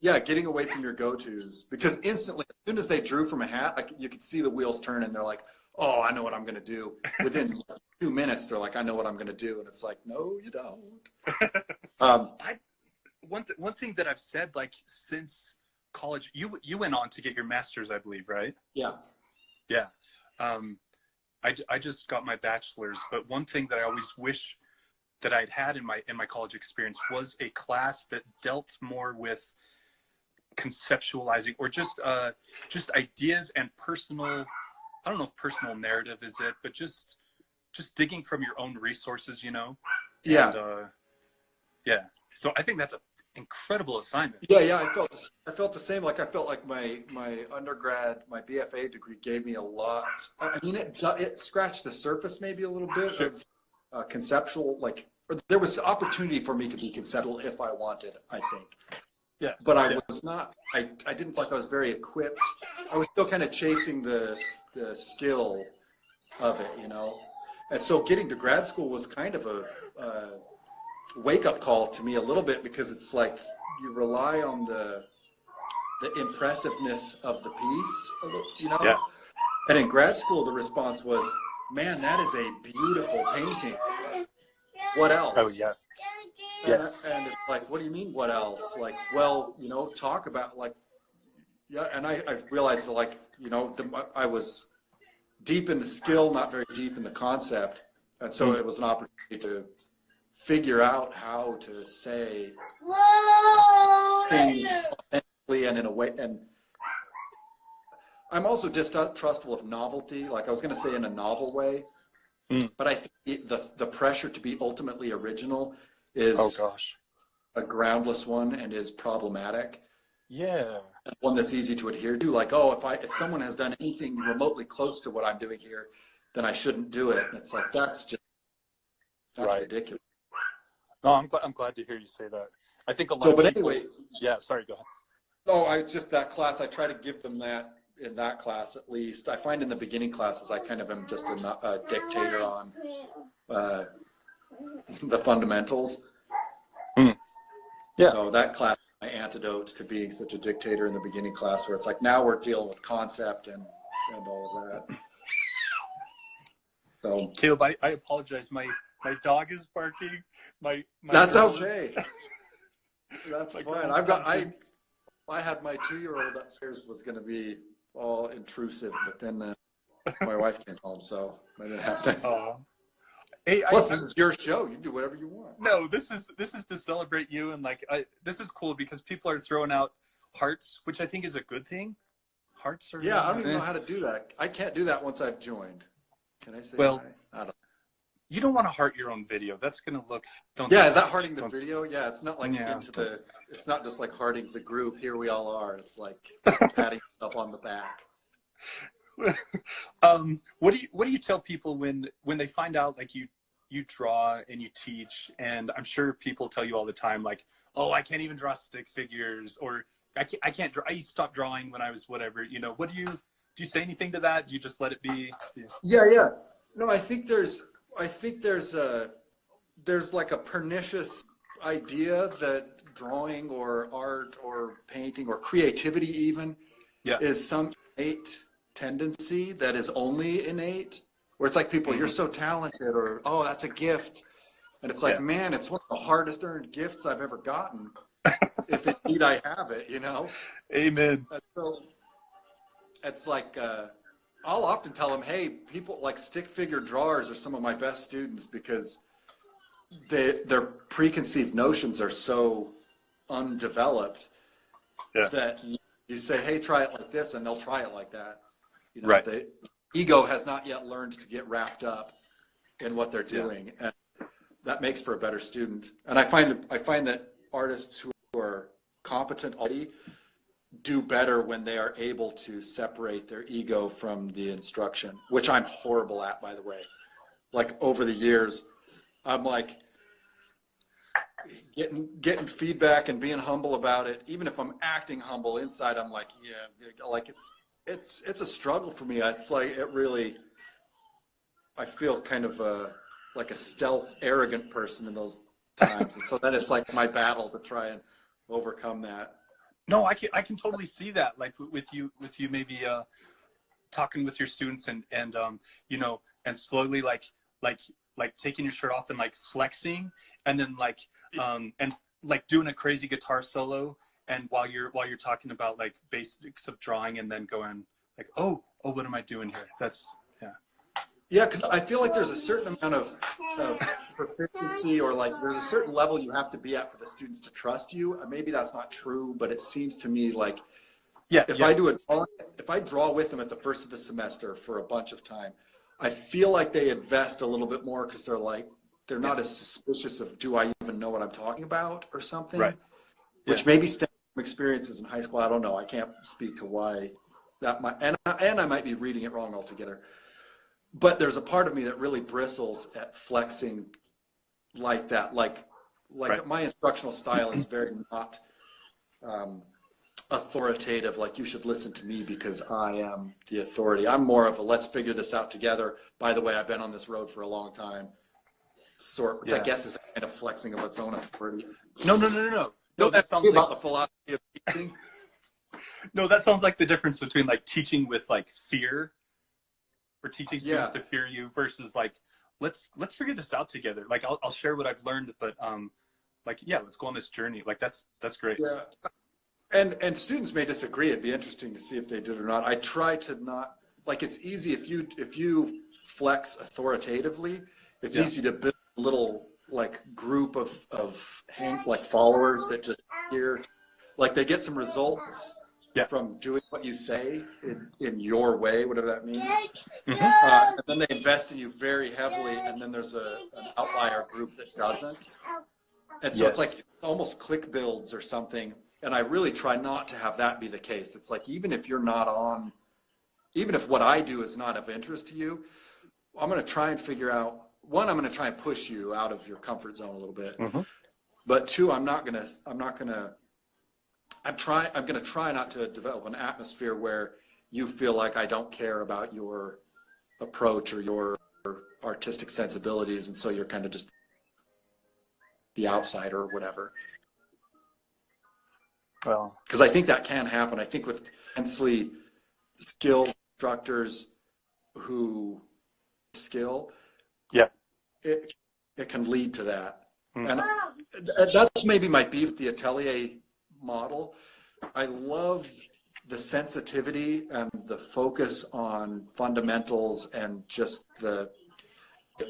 Getting away from your go-tos, because instantly, as soon as they drew from a hat, like you could see the wheels turn, and they're like, "Oh, I know what I'm going to do." Within 2 minutes, they're like, "I know what I'm going to do," and it's like, "No, you don't." One thing that I've said, like since college, you went on to get your master's, I believe, right? Yeah. Yeah. I just got my bachelor's, but one thing that I always wish that I'd had in my college experience was a class that dealt more with conceptualizing, or just ideas and personal, I don't know if personal narrative is it, but just digging from your own resources, you know? Yeah. And, so I think that's an incredible assignment. Yeah. I felt the same. Like I felt like my undergrad, my BFA degree gave me a lot. I mean, it scratched the surface maybe a little bit of conceptual, like, or there was opportunity for me to be conceptual if I wanted, I think. Yeah. But I was not. I didn't feel like I was very equipped. I was still kind of chasing the skill of it, you know. And so getting to grad school was kind of a wake-up call to me a little bit, because it's like you rely on the impressiveness of the piece a little, you know. Yeah. And in grad school, the response was, man, that is a beautiful painting. What else? Oh, yeah. Yes. And it's like, what do you mean, what else? Like, well, you know, talk about, like, yeah. And I realized that, like, you know, I was deep in the skill, not very deep in the concept. And so it was an opportunity to figure out how to say things authentically and in a way. And I'm also distrustful of novelty. Like I was going to say in a novel way, but I think the pressure to be ultimately original is a groundless one and is problematic. Yeah. And one that's easy to adhere to. Like, oh, if someone has done anything remotely close to what I'm doing here, then I shouldn't do it. And it's like, that's ridiculous. No, I'm glad to hear you say that. I think a lot of people, anyway, yeah, sorry, go ahead. No, just that class, I try to give them that in that class at least. I find in the beginning classes, I kind of am just a dictator on the fundamentals. Yeah. So that class, my antidote to being such a dictator in the beginning class, where it's like, now we're dealing with concept and all of that. So Caleb, I apologize. My dog is barking. My that's okay. That's fine. I had my 2-year-old upstairs was going to be all intrusive, but then my wife came home, so I didn't have to. Hey, Plus, this is your show. You can do whatever you want. No, this is to celebrate you, and like this is cool because people are throwing out hearts, which I think is a good thing. Hearts are I don't even know how to do that. I can't do that once I've joined. Can I say well? I don't. You don't want to heart your own video. That's gonna look. Is that hearting the video? Yeah, it's not like it's not just like hearting the group. Here we all are. It's like patting up on the back. What do you tell people when they find out like you draw and you teach, and I'm sure people tell you all the time like, oh, I can't even draw stick figures, or I can't draw. I stopped drawing when I was whatever. You know, what do you say anything to that? Do you just let it be? Yeah. No, I think there's like a pernicious idea that drawing or art or painting or creativity even is some innate tendency that is only innate, where it's like people, you're so talented, or, oh, that's a gift. And it's like, man, it's one of the hardest earned gifts I've ever gotten. If indeed I have it, you know? Amen. So it's like, I'll often tell them, hey, people like stick figure drawers are some of my best students because their preconceived notions are so undeveloped that you say, hey, try it like this, and they'll try it like that. You know, the ego has not yet learned to get wrapped up in what they're doing, and that makes for a better student. And I find that artists who are competent already do better when they are able to separate their ego from the instruction, which I'm horrible at, by the way. Like over the years, I'm like getting feedback and being humble about it. Even if I'm acting humble inside, I'm like, like it's a struggle for me. It's like I feel kind of like a stealth, arrogant person in those times. And so then it's like my battle to try and overcome that. No, I can totally see that. Like with you maybe talking with your students and you know, and slowly like taking your shirt off and like flexing, and then and like doing a crazy guitar solo, and while you're talking about like basics of drawing, and then going like, oh, what am I doing here? That's Yeah, because I feel like there's a certain amount of proficiency, or like there's a certain level you have to be at for the students to trust you. Maybe that's not true, but it seems to me like if I draw with them at the first of the semester for a bunch of time, I feel like they invest a little bit more because they're not as suspicious of, do I even know what I'm talking about or something? Right. Which maybe stems from experiences in high school. I don't know. I can't speak to why that might, and I might be reading it wrong altogether. But there's a part of me that really bristles at flexing like that. Like my instructional style is very not authoritative. Like, you should listen to me because I am the authority. I'm more of a let's figure this out together. By the way, I've been on this road for a long time sort, which I guess is kind of flexing of its own authority. No, that sounds about the philosophy of teaching. No, that sounds like the difference between like teaching with like fear or teaching students to fear you versus like, let's figure this out together. Like I'll share what I've learned, but like, yeah, let's go on this journey. Like that's great. Yeah. And students may disagree. It'd be interesting to see if they did or not. I try to not, like, it's easy if you flex authoritatively, it's easy to build a little like group of like followers that just hear, like they get some results from doing what you say in your way, whatever that means. And then they invest in you very heavily, and then there's an outlier group that doesn't. And so it's like almost click builds or something. And I really try not to have that be the case. It's like, even if you're not on, even if what I do is not of interest to you, I'm going to try and figure out, one, I'm going to try and push you out of your comfort zone a little bit. But two, I'm going to try not to develop an atmosphere where you feel like I don't care about your approach or your artistic sensibilities. And so you're kind of just the outsider or whatever. Well, because I think that can happen. I think with intensely skilled instructors who skill, it can lead to that. And that's maybe my beef with the atelier model. I love the sensitivity and the focus on fundamentals and just the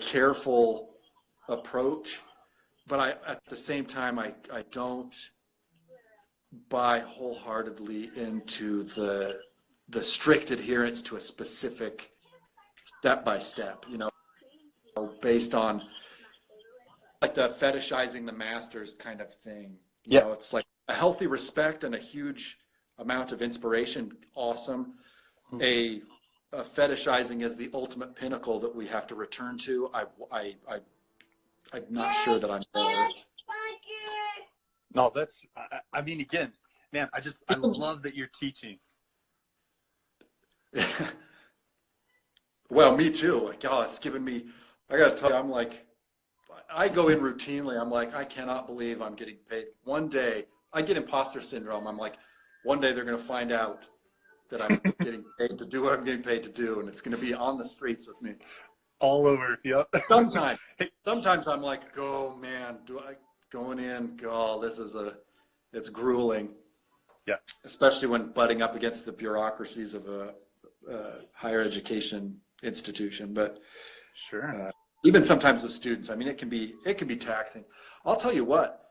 careful approach. But at the same time, I don't buy wholeheartedly into the strict adherence to a specific step-by-step, based on like the fetishizing the masters kind of thing. You know, it's like a healthy respect and a huge amount of inspiration. Awesome. A fetishizing is the ultimate pinnacle that we have to return to. I'm not sure that I'm there. No, I mean, again, man, I love that you're teaching. Well, me too. Like, it's given me, I got to tell you, I'm like, I go in routinely. I'm like, I cannot believe I'm getting paid. One day, I get imposter syndrome. I'm like, one day they're going to find out that I'm getting paid to do what I'm getting paid to do, and it's going to be on the streets with me. All over, Sometimes I'm like, oh man, going in, it's grueling. Yeah. Especially when butting up against the bureaucracies of a higher education institution. But sure. Even sometimes with students, I mean, it can be taxing. I'll tell you what.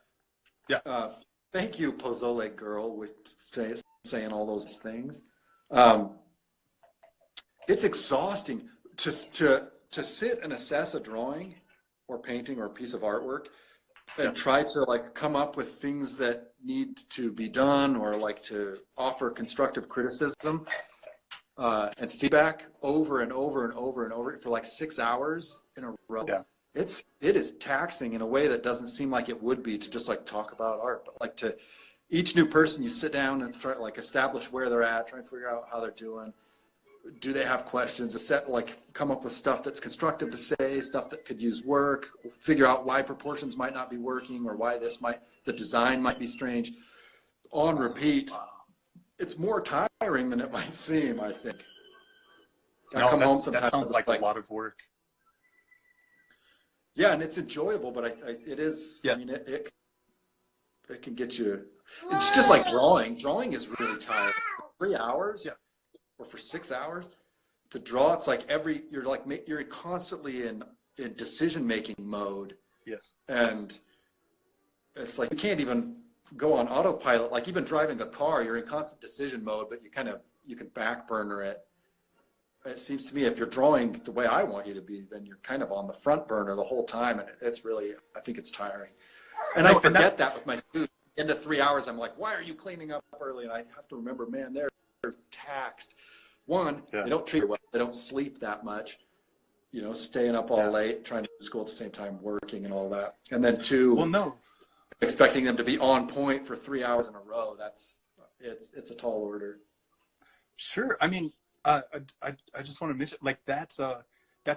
Yeah. Thank you, Pozole Girl, with saying all those things. It's exhausting to sit and assess a drawing or painting or a piece of artwork and try to like come up with things that need to be done or like to offer constructive criticism and feedback over and over and over and over for like 6 hours in a row. Yeah. It is taxing in a way that doesn't seem like it would be to just like talk about art, but like to each new person you sit down and try like establish where they're at, try and figure out how they're doing. Do they have questions? Come up with stuff that's constructive to say, stuff that could use work, figure out why proportions might not be working or why the design might be strange. On repeat. It's more tiring than it might seem, I think. I come home sometimes. That sounds like a lot of work. Yeah, and it's enjoyable, but it is, yeah. I mean, it can get you, it's just like drawing. Drawing is really tiring. 3 hours? Yeah. Or for 6 hours to draw, it's like you're constantly in decision-making mode. Yes. And it's like you can't even go on autopilot. Like even driving a car, you're in constant decision mode, but you can back burner it. It seems to me if you're drawing the way I want you to be, then you're kind of on the front burner the whole time. And I think it's tiring. And I forget that with my students. Into 3 hours, I'm like, why are you cleaning up early? And I have to remember, man, they're taxed. One, they don't treat you well. They don't sleep that much, staying up all late, trying to do school at the same time, working and all that. And then two, expecting them to be on point for 3 hours in a row. It's a tall order. Sure. I mean, I just want to mention like that's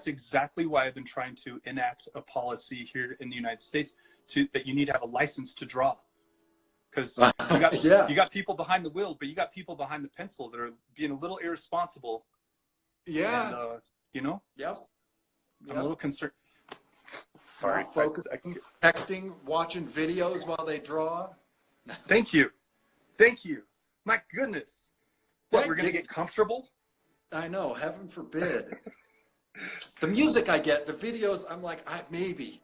exactly why I've been trying to enact a policy here in the United States that you need to have a license to draw. Because you got people behind the wheel, but you got people behind the pencil that are being a little irresponsible. Yeah. you know? Yep. I'm a little concerned. Sorry. Not focusing, texting, watching videos while they draw. Thank you. Thank you. My goodness. What, we're going to get comfortable? I know, heaven forbid. The music I get, the videos, I'm like, maybe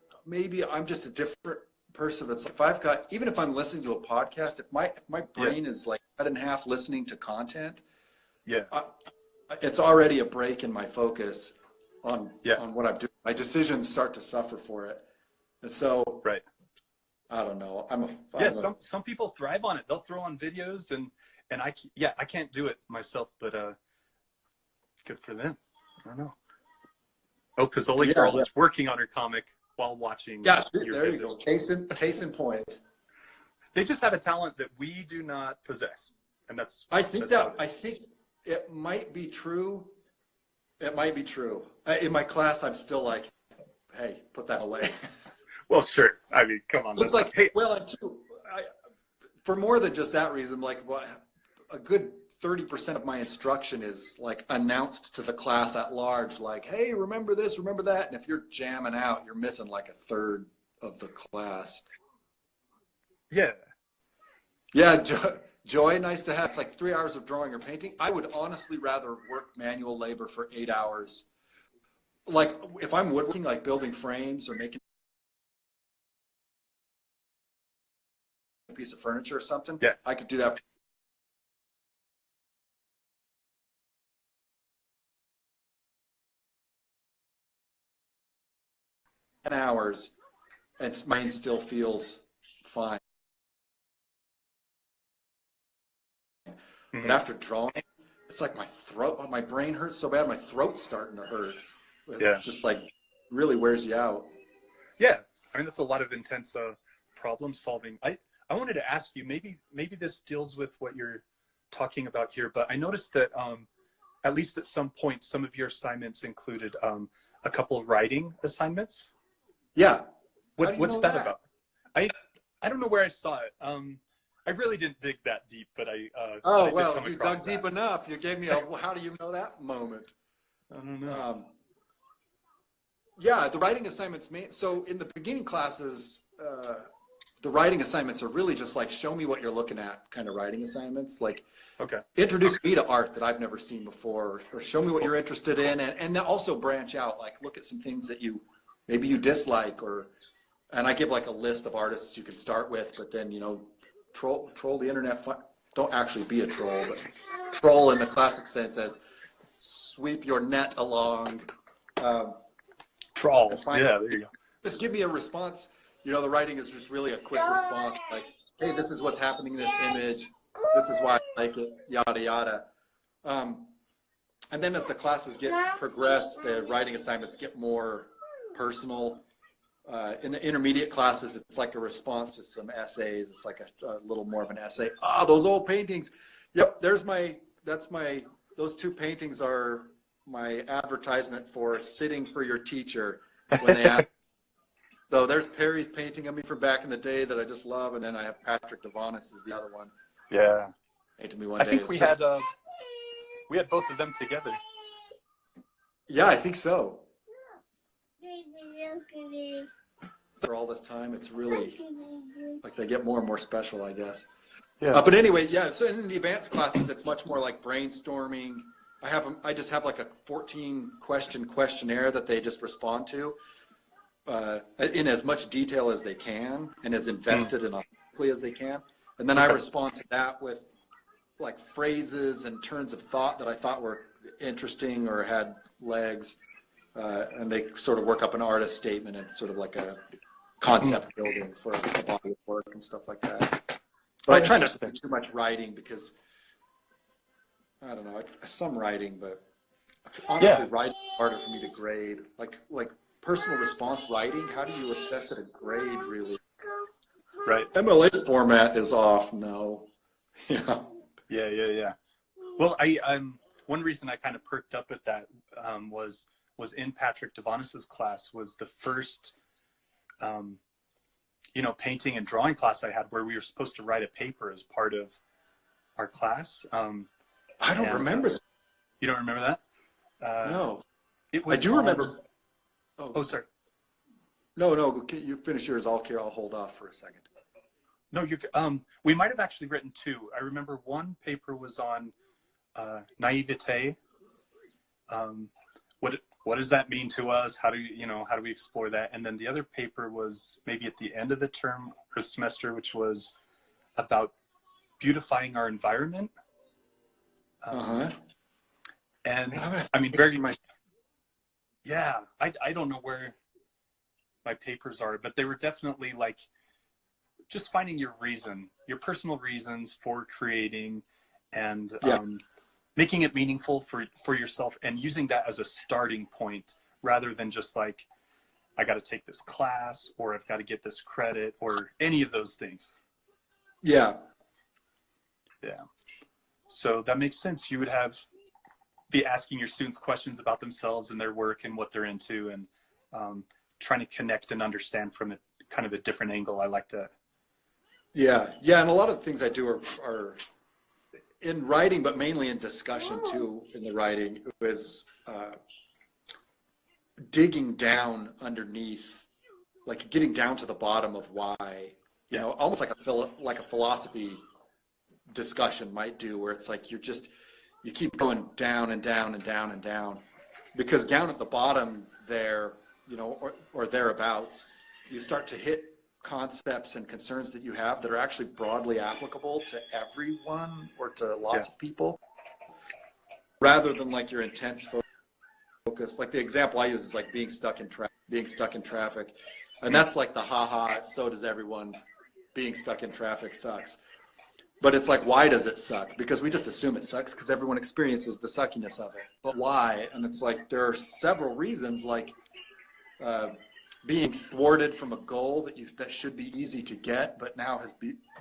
I'm just a different person. It's like, if I've got, even if I'm listening to a podcast, if my brain is like cut in half listening to content, it's already a break in my focus on what I'm doing. My decisions start to suffer for it. And so, I don't know. Some people thrive on it. They'll throw on videos and I can't do it myself, but good for them. I don't know. Oh, Pizzoli Girl is working on her comic while watching. Yeah, there you go. Case in point. They just have a talent that we do not possess, and I think it might be true. It might be true. In my class, I'm still like, hey, put that away. Well, sure. I mean, come on. It's like, for more than just that reason, like, a good 30% of my instruction is like announced to the class at large, like, hey, remember this, remember that. And if you're jamming out, you're missing like a third of the class. Yeah. Yeah. Joy, nice to have. It's like 3 hours of drawing or painting. I would honestly rather work manual labor for 8 hours. Like if I'm woodworking, like building frames or making a piece of furniture or something, I could do that. Hours, and mine still feels fine. But after drawing, it's like my brain hurts so bad, my throat's starting to hurt. It's just like really wears you out. Yeah, I mean that's a lot of intense problem solving. I wanted to ask you, maybe this deals with what you're talking about here, but I noticed that at least at some point, some of your assignments included a couple of writing assignments. Yeah. What's that about? I don't know where I saw it. I really didn't dig that deep, but I you dug deep enough. You gave me a how do you know that moment. I don't know. The writing assignments so in the beginning classes, the writing assignments are really just like show me what you're looking at kind of writing assignments. Like introduce me to art that I've never seen before, or show me what you're interested in, and then also branch out, like look at some things that maybe you dislike, and I give like a list of artists you can start with, but then, troll the internet. Don't actually be a troll, but troll in the classic sense as sweep your net along. Troll. There you go. Just give me a response. The writing is just really a quick response, like, hey, this is what's happening in this image. This is why I like it, yada, yada. And then as the classes progress, the writing assignments get more personal. In the intermediate classes, it's like a response to some essays. It's like a little more of an essay. Those old paintings. Yep, those two paintings are my advertisement for sitting for your teacher when they ask. So there's Perry's painting of me from back in the day that I just love, and then I have Patrick Devonis is the other one. Yeah. Painted me one day. I think we had both of them together. Yeah, I think so. For all this time, it's really like they get more and more special, I guess. Yeah. But anyway, so in the advanced classes, it's much more like brainstorming. I just have like a 14 question questionnaire that they just respond to in as much detail as they can and as invested and authentically as they can. And then I respond to that with like phrases and turns of thought that I thought were interesting or had legs. And they sort of work up an artist statement and sort of like a concept building for a body of work and stuff like that. But I try not to do too much writing because, I don't know, some writing, but honestly, writing is harder for me to grade. Like personal response writing, how do you assess it a grade, really? Right. MLA format is off, no. Yeah. Well, one reason I kind of perked up at that was in Patrick Devonis's class, was the first, painting and drawing class I had where we were supposed to write a paper as part of our class. I don't remember that. You don't remember that? No. It I was do on, remember. oh, sorry. No. You finish yours. I'll hold off for a second. No, we might have actually written two. I remember one paper was on naivete. What does that mean to us? How do we explore that? And then the other paper was maybe at the end of the term or semester, which was about beautifying our environment. And I mean, I don't know where my papers are, but they were definitely like just finding your personal reasons for creating, and making it meaningful for yourself, and using that as a starting point rather than just like, I got to take this class or I've got to get this credit or any of those things. Yeah. So that makes sense. You would be asking your students questions about themselves and their work and what they're into, and trying to connect and understand from a kind of a different angle. I like that. Yeah. And a lot of the things I do are in writing, but mainly in discussion too. In the writing is digging down underneath, like getting down to the bottom of why. Almost like a philosophy discussion might do, where it's like you keep going down and down and down and down, because down at the bottom there, or thereabouts, you start to hit concepts and concerns that you have that are actually broadly applicable to everyone or to lots of people, rather than like your intense focus. Like the example I use is like being stuck in traffic, and that's like the so does everyone, being stuck in traffic sucks. But it's like, why does it suck? Because we just assume it sucks because everyone experiences the suckiness of it. But why? And it's like, there are several reasons, like being thwarted from a goal that should be easy to get, but now has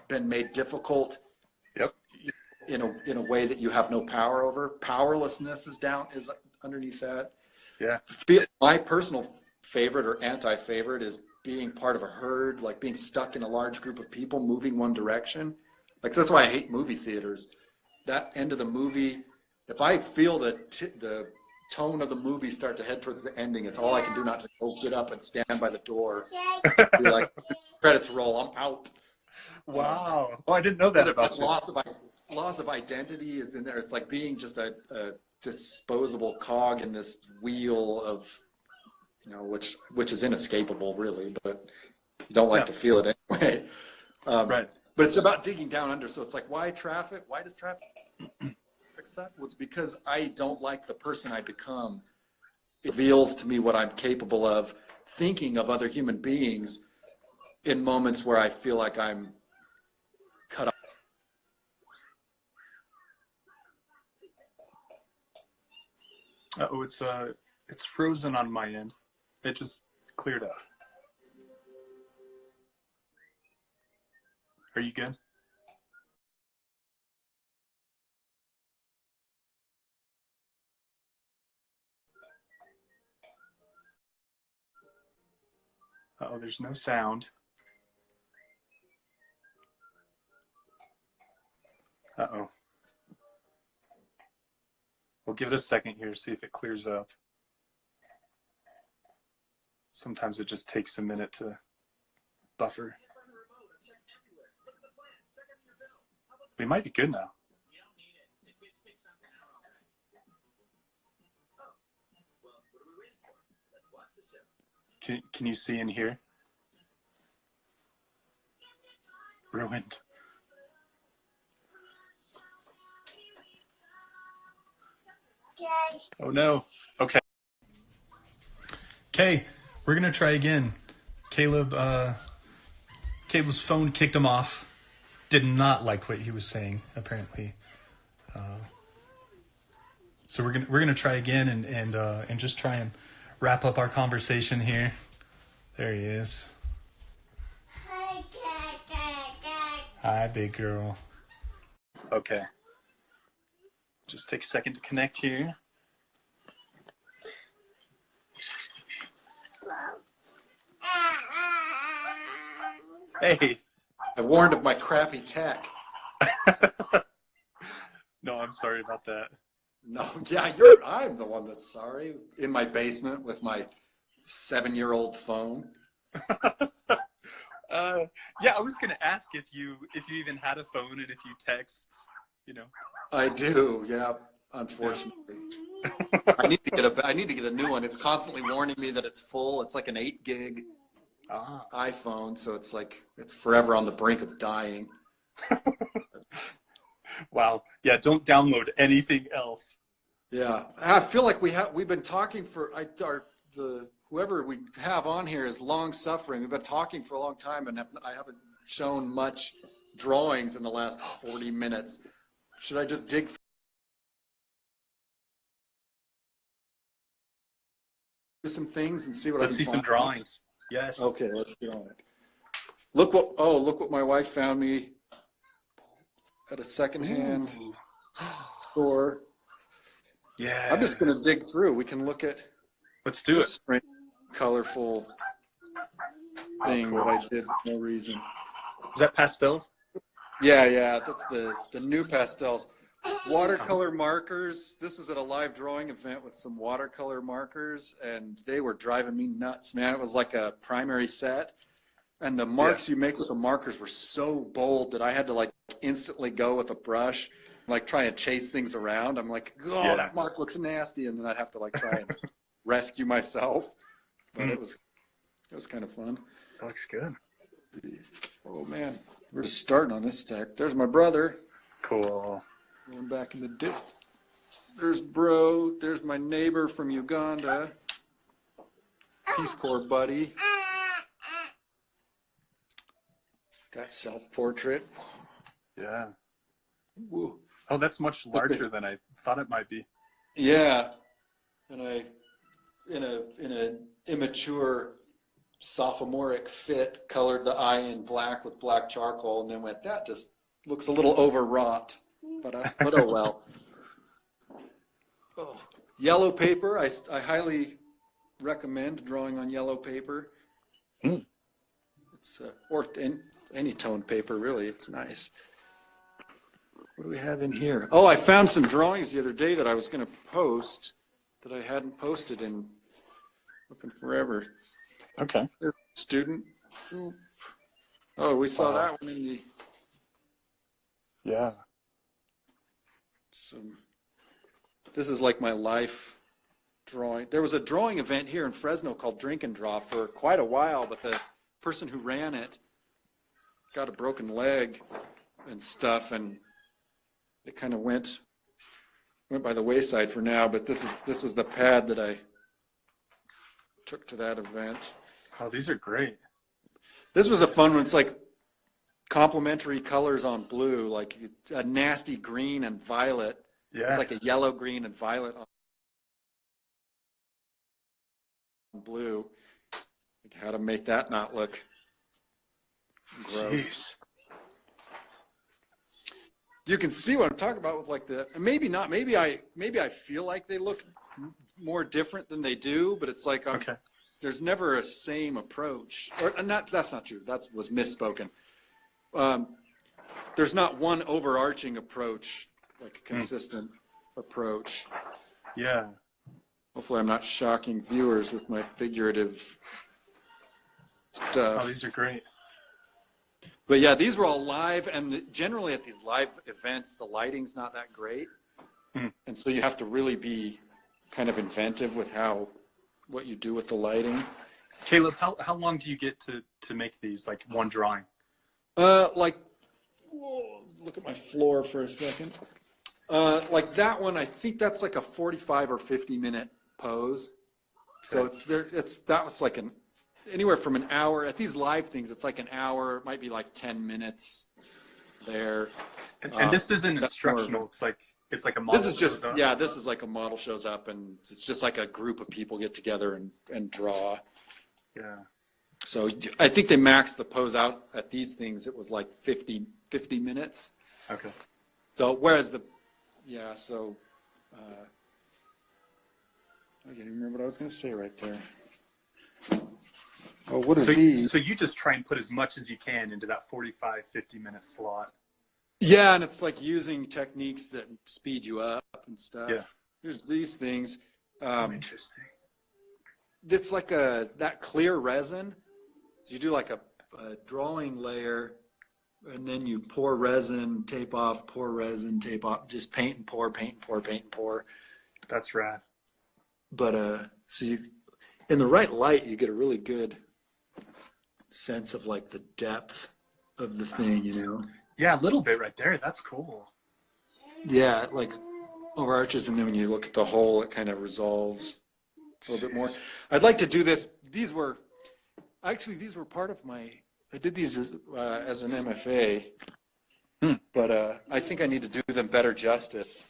been made difficult. Yep. In a way that you have no power over. Powerlessness is underneath that. Yeah. My personal favorite or anti-favorite is being part of a herd, like being stuck in a large group of people moving one direction. Like, that's why I hate movie theaters. That end of the movie, if I feel that the tone of the movie start to head towards the ending, it's all I can do not to go get up and stand by the door. Be like, credits roll, I'm out. Wow. Oh, I didn't know that about you. Loss of identity is in there. It's like being just a disposable cog in this wheel of, which is inescapable, really, but you don't like to feel it anyway. Right. But it's about digging down under. So it's like, why traffic? Why does traffic suck? Well, it's because I don't like the person I become. It reveals to me what I'm capable of thinking of other human beings in moments where I feel like I'm cut off. Oh, it's frozen on my end. It just cleared up. Are you good? Uh-oh, there's no sound. Uh-oh. We'll give it a second here to see if it clears up. Sometimes it just takes a minute to buffer. We might be good now. Can you see in here? Ruined. Oh no. Okay. Okay, we're gonna try again. Caleb's phone kicked him off. Did not like what he was saying, apparently. So we're gonna try again and just try and wrap up our conversation here. There he is. Hi, big girl. Okay. Just take a second to connect here. Hey. I warned of my crappy tech. No, I'm sorry about that. No, yeah, I'm the one that's sorry. In my basement with my 7-year-old phone. Yeah, I was gonna ask if you even had a phone and if you text, you know. I do, yeah. Unfortunately, I need to get a new one. It's constantly warning me that it's full. It's like an 8 gig iPhone, so it's like it's forever on the brink of dying. Wow. Yeah, don't download anything else. Yeah, I feel like we've been talking for whoever we have on here is long suffering. We've been talking for a long time, and I haven't shown much drawings in the last 40 minutes. Should I just dig through some things and see what I can Let's see some find? drawings. Yes. Okay, let's get on it. Look what my wife found me at a secondhand store. Yeah. I'm just gonna dig through. We can look at Let's do this it. strange, colorful thing cool. that I did for no reason. Is that pastels? Yeah, that's the new pastels. Watercolor markers. This was at a live drawing event with some watercolor markers, and they were driving me nuts, man. It was like a primary set, and the marks you make with the markers were so bold that I had to like instantly go with a brush, like try and chase things around. I'm like, oh, that mark looks nasty, and then I'd have to like try and rescue myself. But it was kind of fun. That looks good. Oh man, we're just starting on this stack. There's my brother. Cool. Going back in the day. There's bro. There's my neighbor from Uganda. Peace Corps buddy. That self-portrait. Yeah. Woo. Oh, that's much larger than I thought it might be. Yeah. And I, in a immature sophomoric fit, colored the eye in black with black charcoal, and then went, that just looks a little overwrought. But oh well. Oh, yellow paper. I highly recommend drawing on yellow paper. It's or any toned paper really. It's nice. What do we have in here? Oh, I found some drawings the other day that I was going to post that I hadn't posted in looking forever. Okay. Student. Oh, we saw that one in the. Yeah. This is like my life drawing. There was a drawing event here in Fresno called Drink and Draw for quite a while, but the person who ran it got a broken leg and stuff, and it kind of went by the wayside for now. But this was the pad that I took to that event. Oh, these are great. This was a fun one. It's like complementary colors on blue, like a nasty green and violet. Yeah. It's like a yellow, green, and violet on blue. How to make that not look gross. Jeez. You can see what I'm talking about with like maybe not, maybe I feel like they look more different than they do, but it's like there's never a same approach. Or not, that's not true. That was misspoken. There's not one overarching approach, like a consistent approach. Yeah. Hopefully I'm not shocking viewers with my figurative stuff. Oh, these are great. But yeah, these were all live, and generally at these live events, the lighting's not that great. And so you have to really be kind of inventive with what you do with the lighting. Caleb, how long do you get to make these, like one drawing? Look at my floor for a second. Like that one, I think that's like a 45 or 50 minute pose. So that was like anywhere from an hour at these live things. It's like an hour. It might be like 10 minutes there. And this isn't instructional. It's like a model. This is just this is like a model shows up, and it's just like a group of people get together and draw. Yeah. So I think they maxed the pose out at these things. It was like 50 minutes. Okay. So whereas I can't even remember what I was going to say right there. Oh, what are these? So you just try and put as much as you can into that 45, 50 minute slot. Yeah, and it's like using techniques that speed you up and stuff. Yeah. There's these things. Interesting. It's like that clear resin. So you do like a drawing layer, and then you pour resin, tape off, pour resin, tape off, just paint and pour, paint and pour, paint and pour. That's rad. But so you, in the right light, you get a really good sense of like the depth of the thing, you know? Yeah, a little bit right there. That's cool. Yeah, it like overarches, and then when you look at the whole, it kind of resolves a little bit more. I'd like to do this. These were part of my, I did these as an MFA, but I think I need to do them better justice.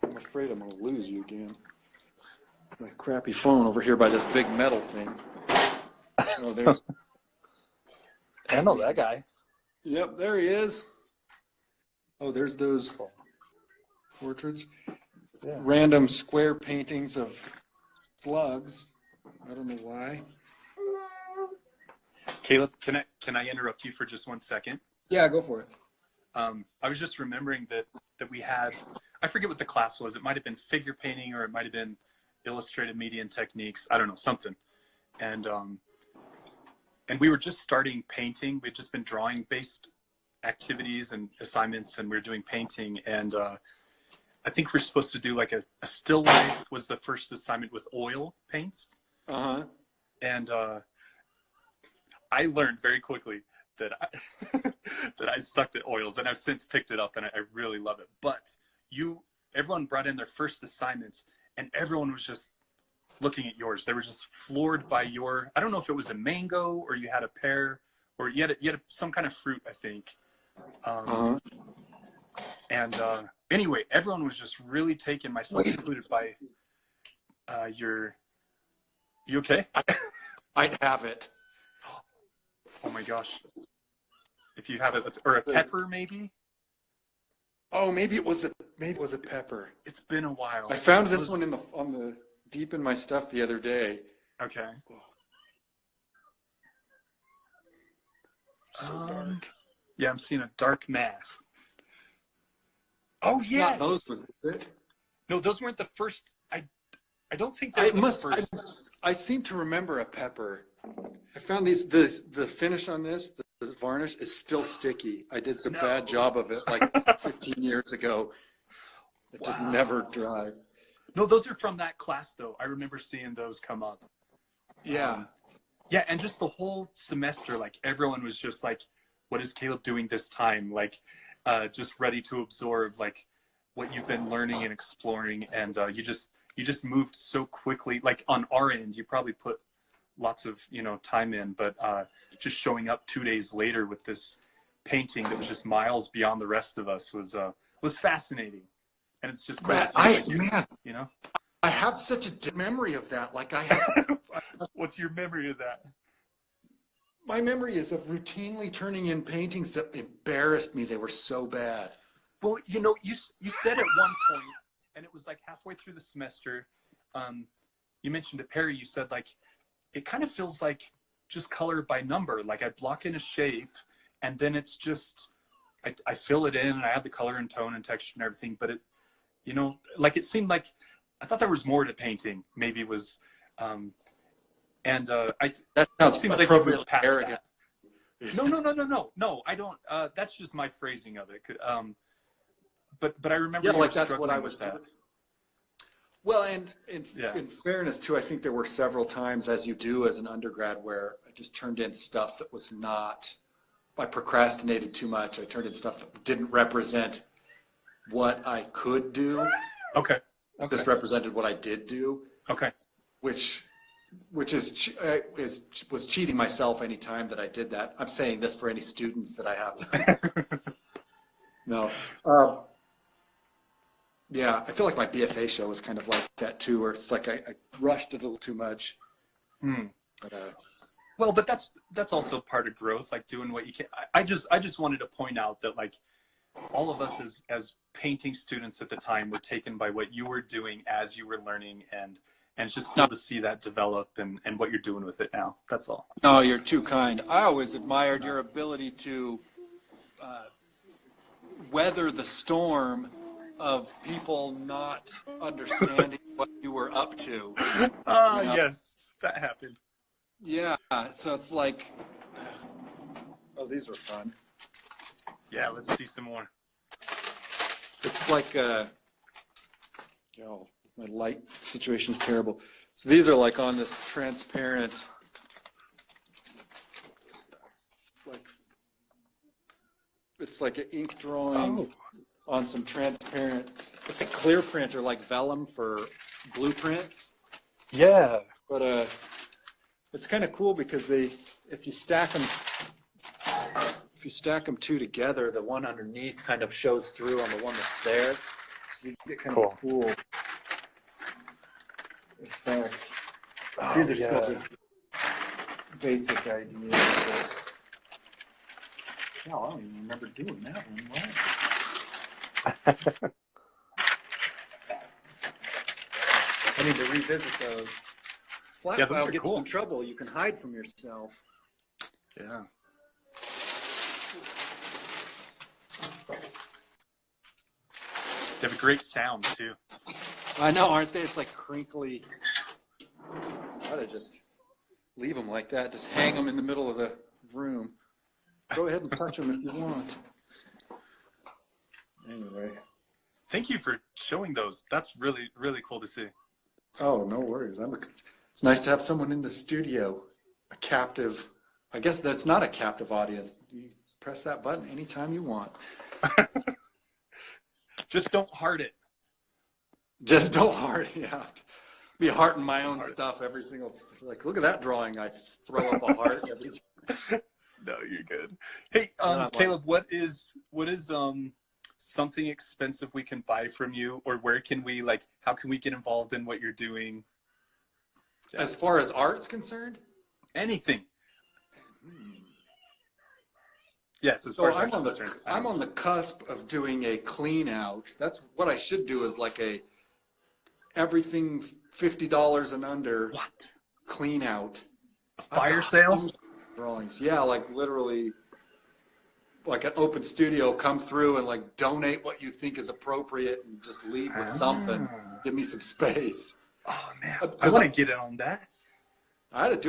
I'm afraid I'm going to lose you again. My crappy phone over here by this big metal thing. Oh, there's. I know that guy. Yep, there he is. Oh, there's those portraits. Yeah. Random square paintings of slugs. I don't know why. Caleb, can I interrupt you for just 1 second? Yeah, go for it. I was just remembering that we had, I forget what the class was. It might have been figure painting, or it might have been illustrated media and techniques. I don't know, something. And we were just starting painting. We'd just been drawing based activities and assignments, and we were doing painting. And I think we're supposed to do like a still life was the first assignment with oil paints. Uh-huh. And I learned very quickly that I sucked at oils, and I've since picked it up, and I really love it. But everyone brought in their first assignments, and everyone was just looking at yours. They were just floored by your, I don't know if it was a mango or you had a pear, or you had some kind of fruit, I think. And anyway, everyone was just really taken, myself included, by you okay? I have it. Oh my gosh. If you have it, or a pepper maybe? Oh, maybe it was a pepper. It's been a while. I found this one on the deep in my stuff the other day. Okay. So dark. Yeah, I'm seeing a dark mass. Oh yes. Not those ones, is it? No, those weren't the first. I don't think they were the first. I seem to remember a pepper. I found the finish on this, the varnish is still sticky. I did some bad job of it like 15 years ago. It just never dried. No, those are from that class though. I remember seeing those come up. Yeah. Yeah, and just the whole semester, like everyone was just like, what is Caleb doing this time? Like, just ready to absorb like what you've been learning and exploring. And you just moved so quickly. Like on our end, you probably put lots of, time in, but just showing up 2 days later with this painting that was just miles beyond the rest of us was fascinating. And it's just cool. I have such a memory of that. Like I have. What's your memory of that? My memory is of routinely turning in paintings that embarrassed me. They were so bad. Well, you said at one point, and it was like halfway through the semester, you mentioned to Perry, you said like, it kind of feels like just color by number. Like I block in a shape, and then it's just, I fill it in, and I add the color and tone and texture and everything. But it, like it seemed like, I thought there was more to painting. Maybe it was, that seems like you moved past that. No, I don't. That's just my phrasing of it. But I remember. Yeah, like that's what I was doing. Well, and in fairness too, I think there were several times, as you do as an undergrad, where I just turned in stuff that was not. I procrastinated too much. I turned in stuff that didn't represent what I could do. Okay. Just represented what I did do. Okay. Which was cheating myself any time that I did that. I'm saying this for any students that I have. No. Yeah, I feel like my BFA show was kind of like that too, where it's like I rushed it a little too much. But, well, but that's also part of growth, like doing what you can. I just wanted to point out that like all of us as painting students at the time were taken by what you were doing as you were learning, and it's just cool to see that develop and what you're doing with it now. That's all. No, you're too kind. I always admired your ability to weather the storm of people not understanding what you were up to. Yes, that happened. Yeah, so it's like, oh, these were fun. Yeah, let's see some more. It's like, oh, my light situation is terrible. So these are like on this transparent, like, it's like an ink drawing on some transparent, it's a clear print or like vellum for blueprints. Yeah. But it's kind of cool because if you stack them two together, the one underneath kind of shows through on the one that's there. So you get kind of a cool effect. These are still just basic ideas. But, hell, I don't even remember doing that one. What? I need to revisit those. Flat file gets you in trouble. You can hide from yourself. Yeah. They have a great sound too. I know, aren't they? It's like crinkly. I ought to just leave them like that. Just hang them in the middle of the room. Go ahead and touch them if you want. Anyway. Thank you for showing those. That's really, really cool to see. Oh, no worries. It's nice to have someone in the studio, a captive. I guess that's not a captive audience. You press that button anytime you want. Just don't heart it. Just don't heart it. Yeah. Be hearting my own stuff every single. Like, look at that drawing. I throw up a heart every time. No, you're good. Hey, Caleb, what is something expensive we can buy from you, or where can we how can we get involved in what you're doing? Yeah. As far as art's concerned, anything. Yes, as so far as I'm on the cusp of doing a clean out. That's what I should do, is like a everything $50 and under clean out. A fire sale? Drawings. Yeah, like literally like an open studio, come through and like donate what you think is appropriate and just leave with something. Give me some space. Oh man, I want to get in on that. I've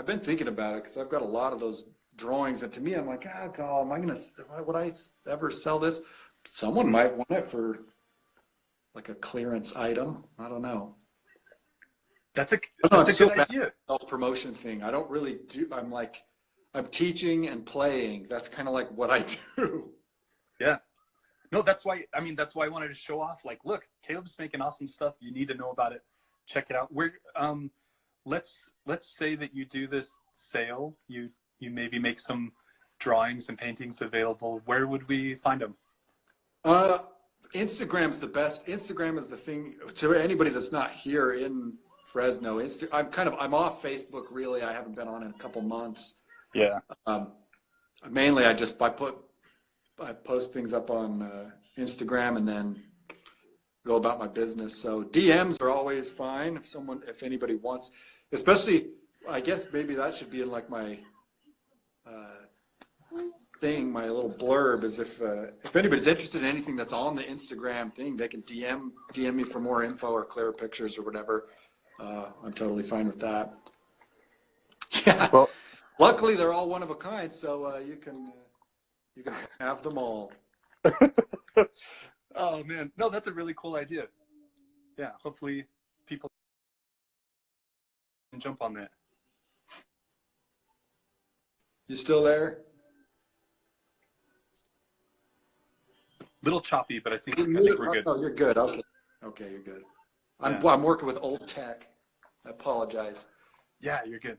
been thinking about it because I've got a lot of those drawings, and to me, I'm like, oh God, would I ever sell this? Someone might want it for like a clearance item. I don't know. That's a good idea. Promotion thing. I don't really do. I'm teaching and playing. That's kind of like what I do. Yeah. No, that's why I wanted to show off. Like, look, Caleb's making awesome stuff. You need to know about it. Check it out. Let's say that you do this sale. You maybe make some drawings and paintings available. Where would we find them? Instagram's the best. Instagram is the thing to anybody that's not here in Fresno. I'm off Facebook, really. I haven't been on in a couple months. Yeah. Mainly I post things up on Instagram and then go about my business. So DMs are always fine if anybody wants, especially, I guess maybe that should be in like my thing, my little blurb, is if anybody's interested in anything that's on the Instagram thing, they can DM me for more info or clearer pictures or whatever. I'm totally fine with that. Yeah. Well, luckily they're all one of a kind, so you can have them all. Oh man, no, that's a really cool idea. Yeah, hopefully people can jump on that. You still there? Little choppy, but I think we're good. Oh, you're good. Okay, you're good. I'm working with old tech. I apologize. Yeah, you're good.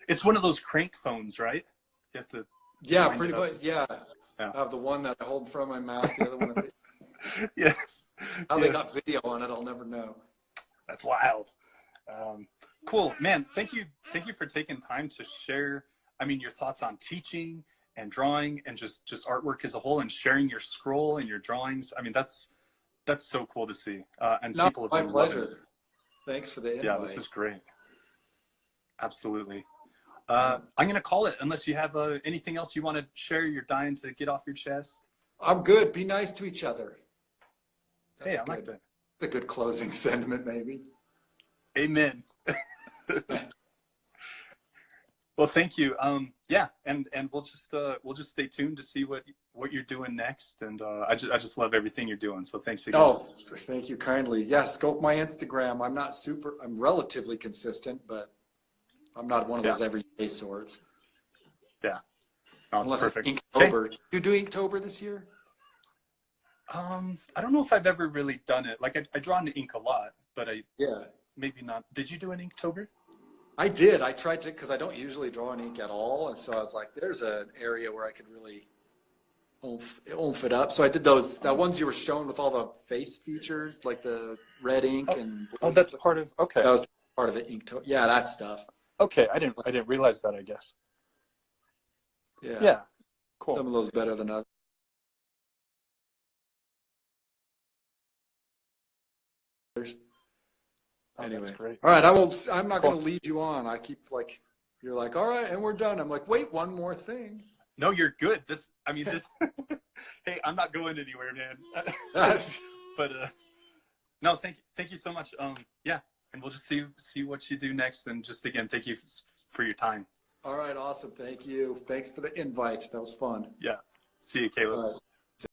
It's one of those crank phones, right? You have to. Yeah, pretty much. Yeah. I have the one that I hold in front of my mouth. The other one. Yes. How they got video on it, I'll never know. That's wild. Cool, man. Thank you for taking time to share. Your thoughts on teaching and drawing and just artwork as a whole, and sharing your scroll and your drawings. That's so cool to see. And people have been my pleasure. Thanks for the invite. Yeah, this is great. Absolutely. I'm going to call it unless you have anything else you want to share. You're dying to get off your chest. I'm good. Be nice to each other. Hey, I like that. A good closing sentiment, maybe. Amen. Well, thank you. Yeah, and we'll just stay tuned to see what you're doing next. And I just love everything you're doing. So thanks again. Oh, thank you kindly. Yeah, scope my Instagram. I'm relatively consistent, but I'm not one of those everyday sorts. Yeah. No, unless perfect. It's Inktober. Okay. You do Inktober this year? I don't know if I've ever really done it. Like I draw into ink a lot, but maybe not. Did you do an Inktober? I did. I tried to, because I don't usually draw in ink at all. And so I was like, there's an area where I could really oomph it up. So I did that ones you were showing with all the face features, like the red ink and. Oh, that's part of, okay. That was part of the Inktober. Yeah, that stuff. Okay. I didn't realize that, I guess. Yeah. Yeah. Cool. Some of those better than others. Oh, anyway, that's great. All right. I'm not going to lead you on. I keep you're like, all right, and we're done. I'm like, wait, one more thing. No, you're good. This. Hey, I'm not going anywhere, man. But no, thank you so much. Yeah, and we'll just see what you do next. And just again, thank you for your time. All right, awesome. Thank you. Thanks for the invite. That was fun. Yeah. See you, Caleb.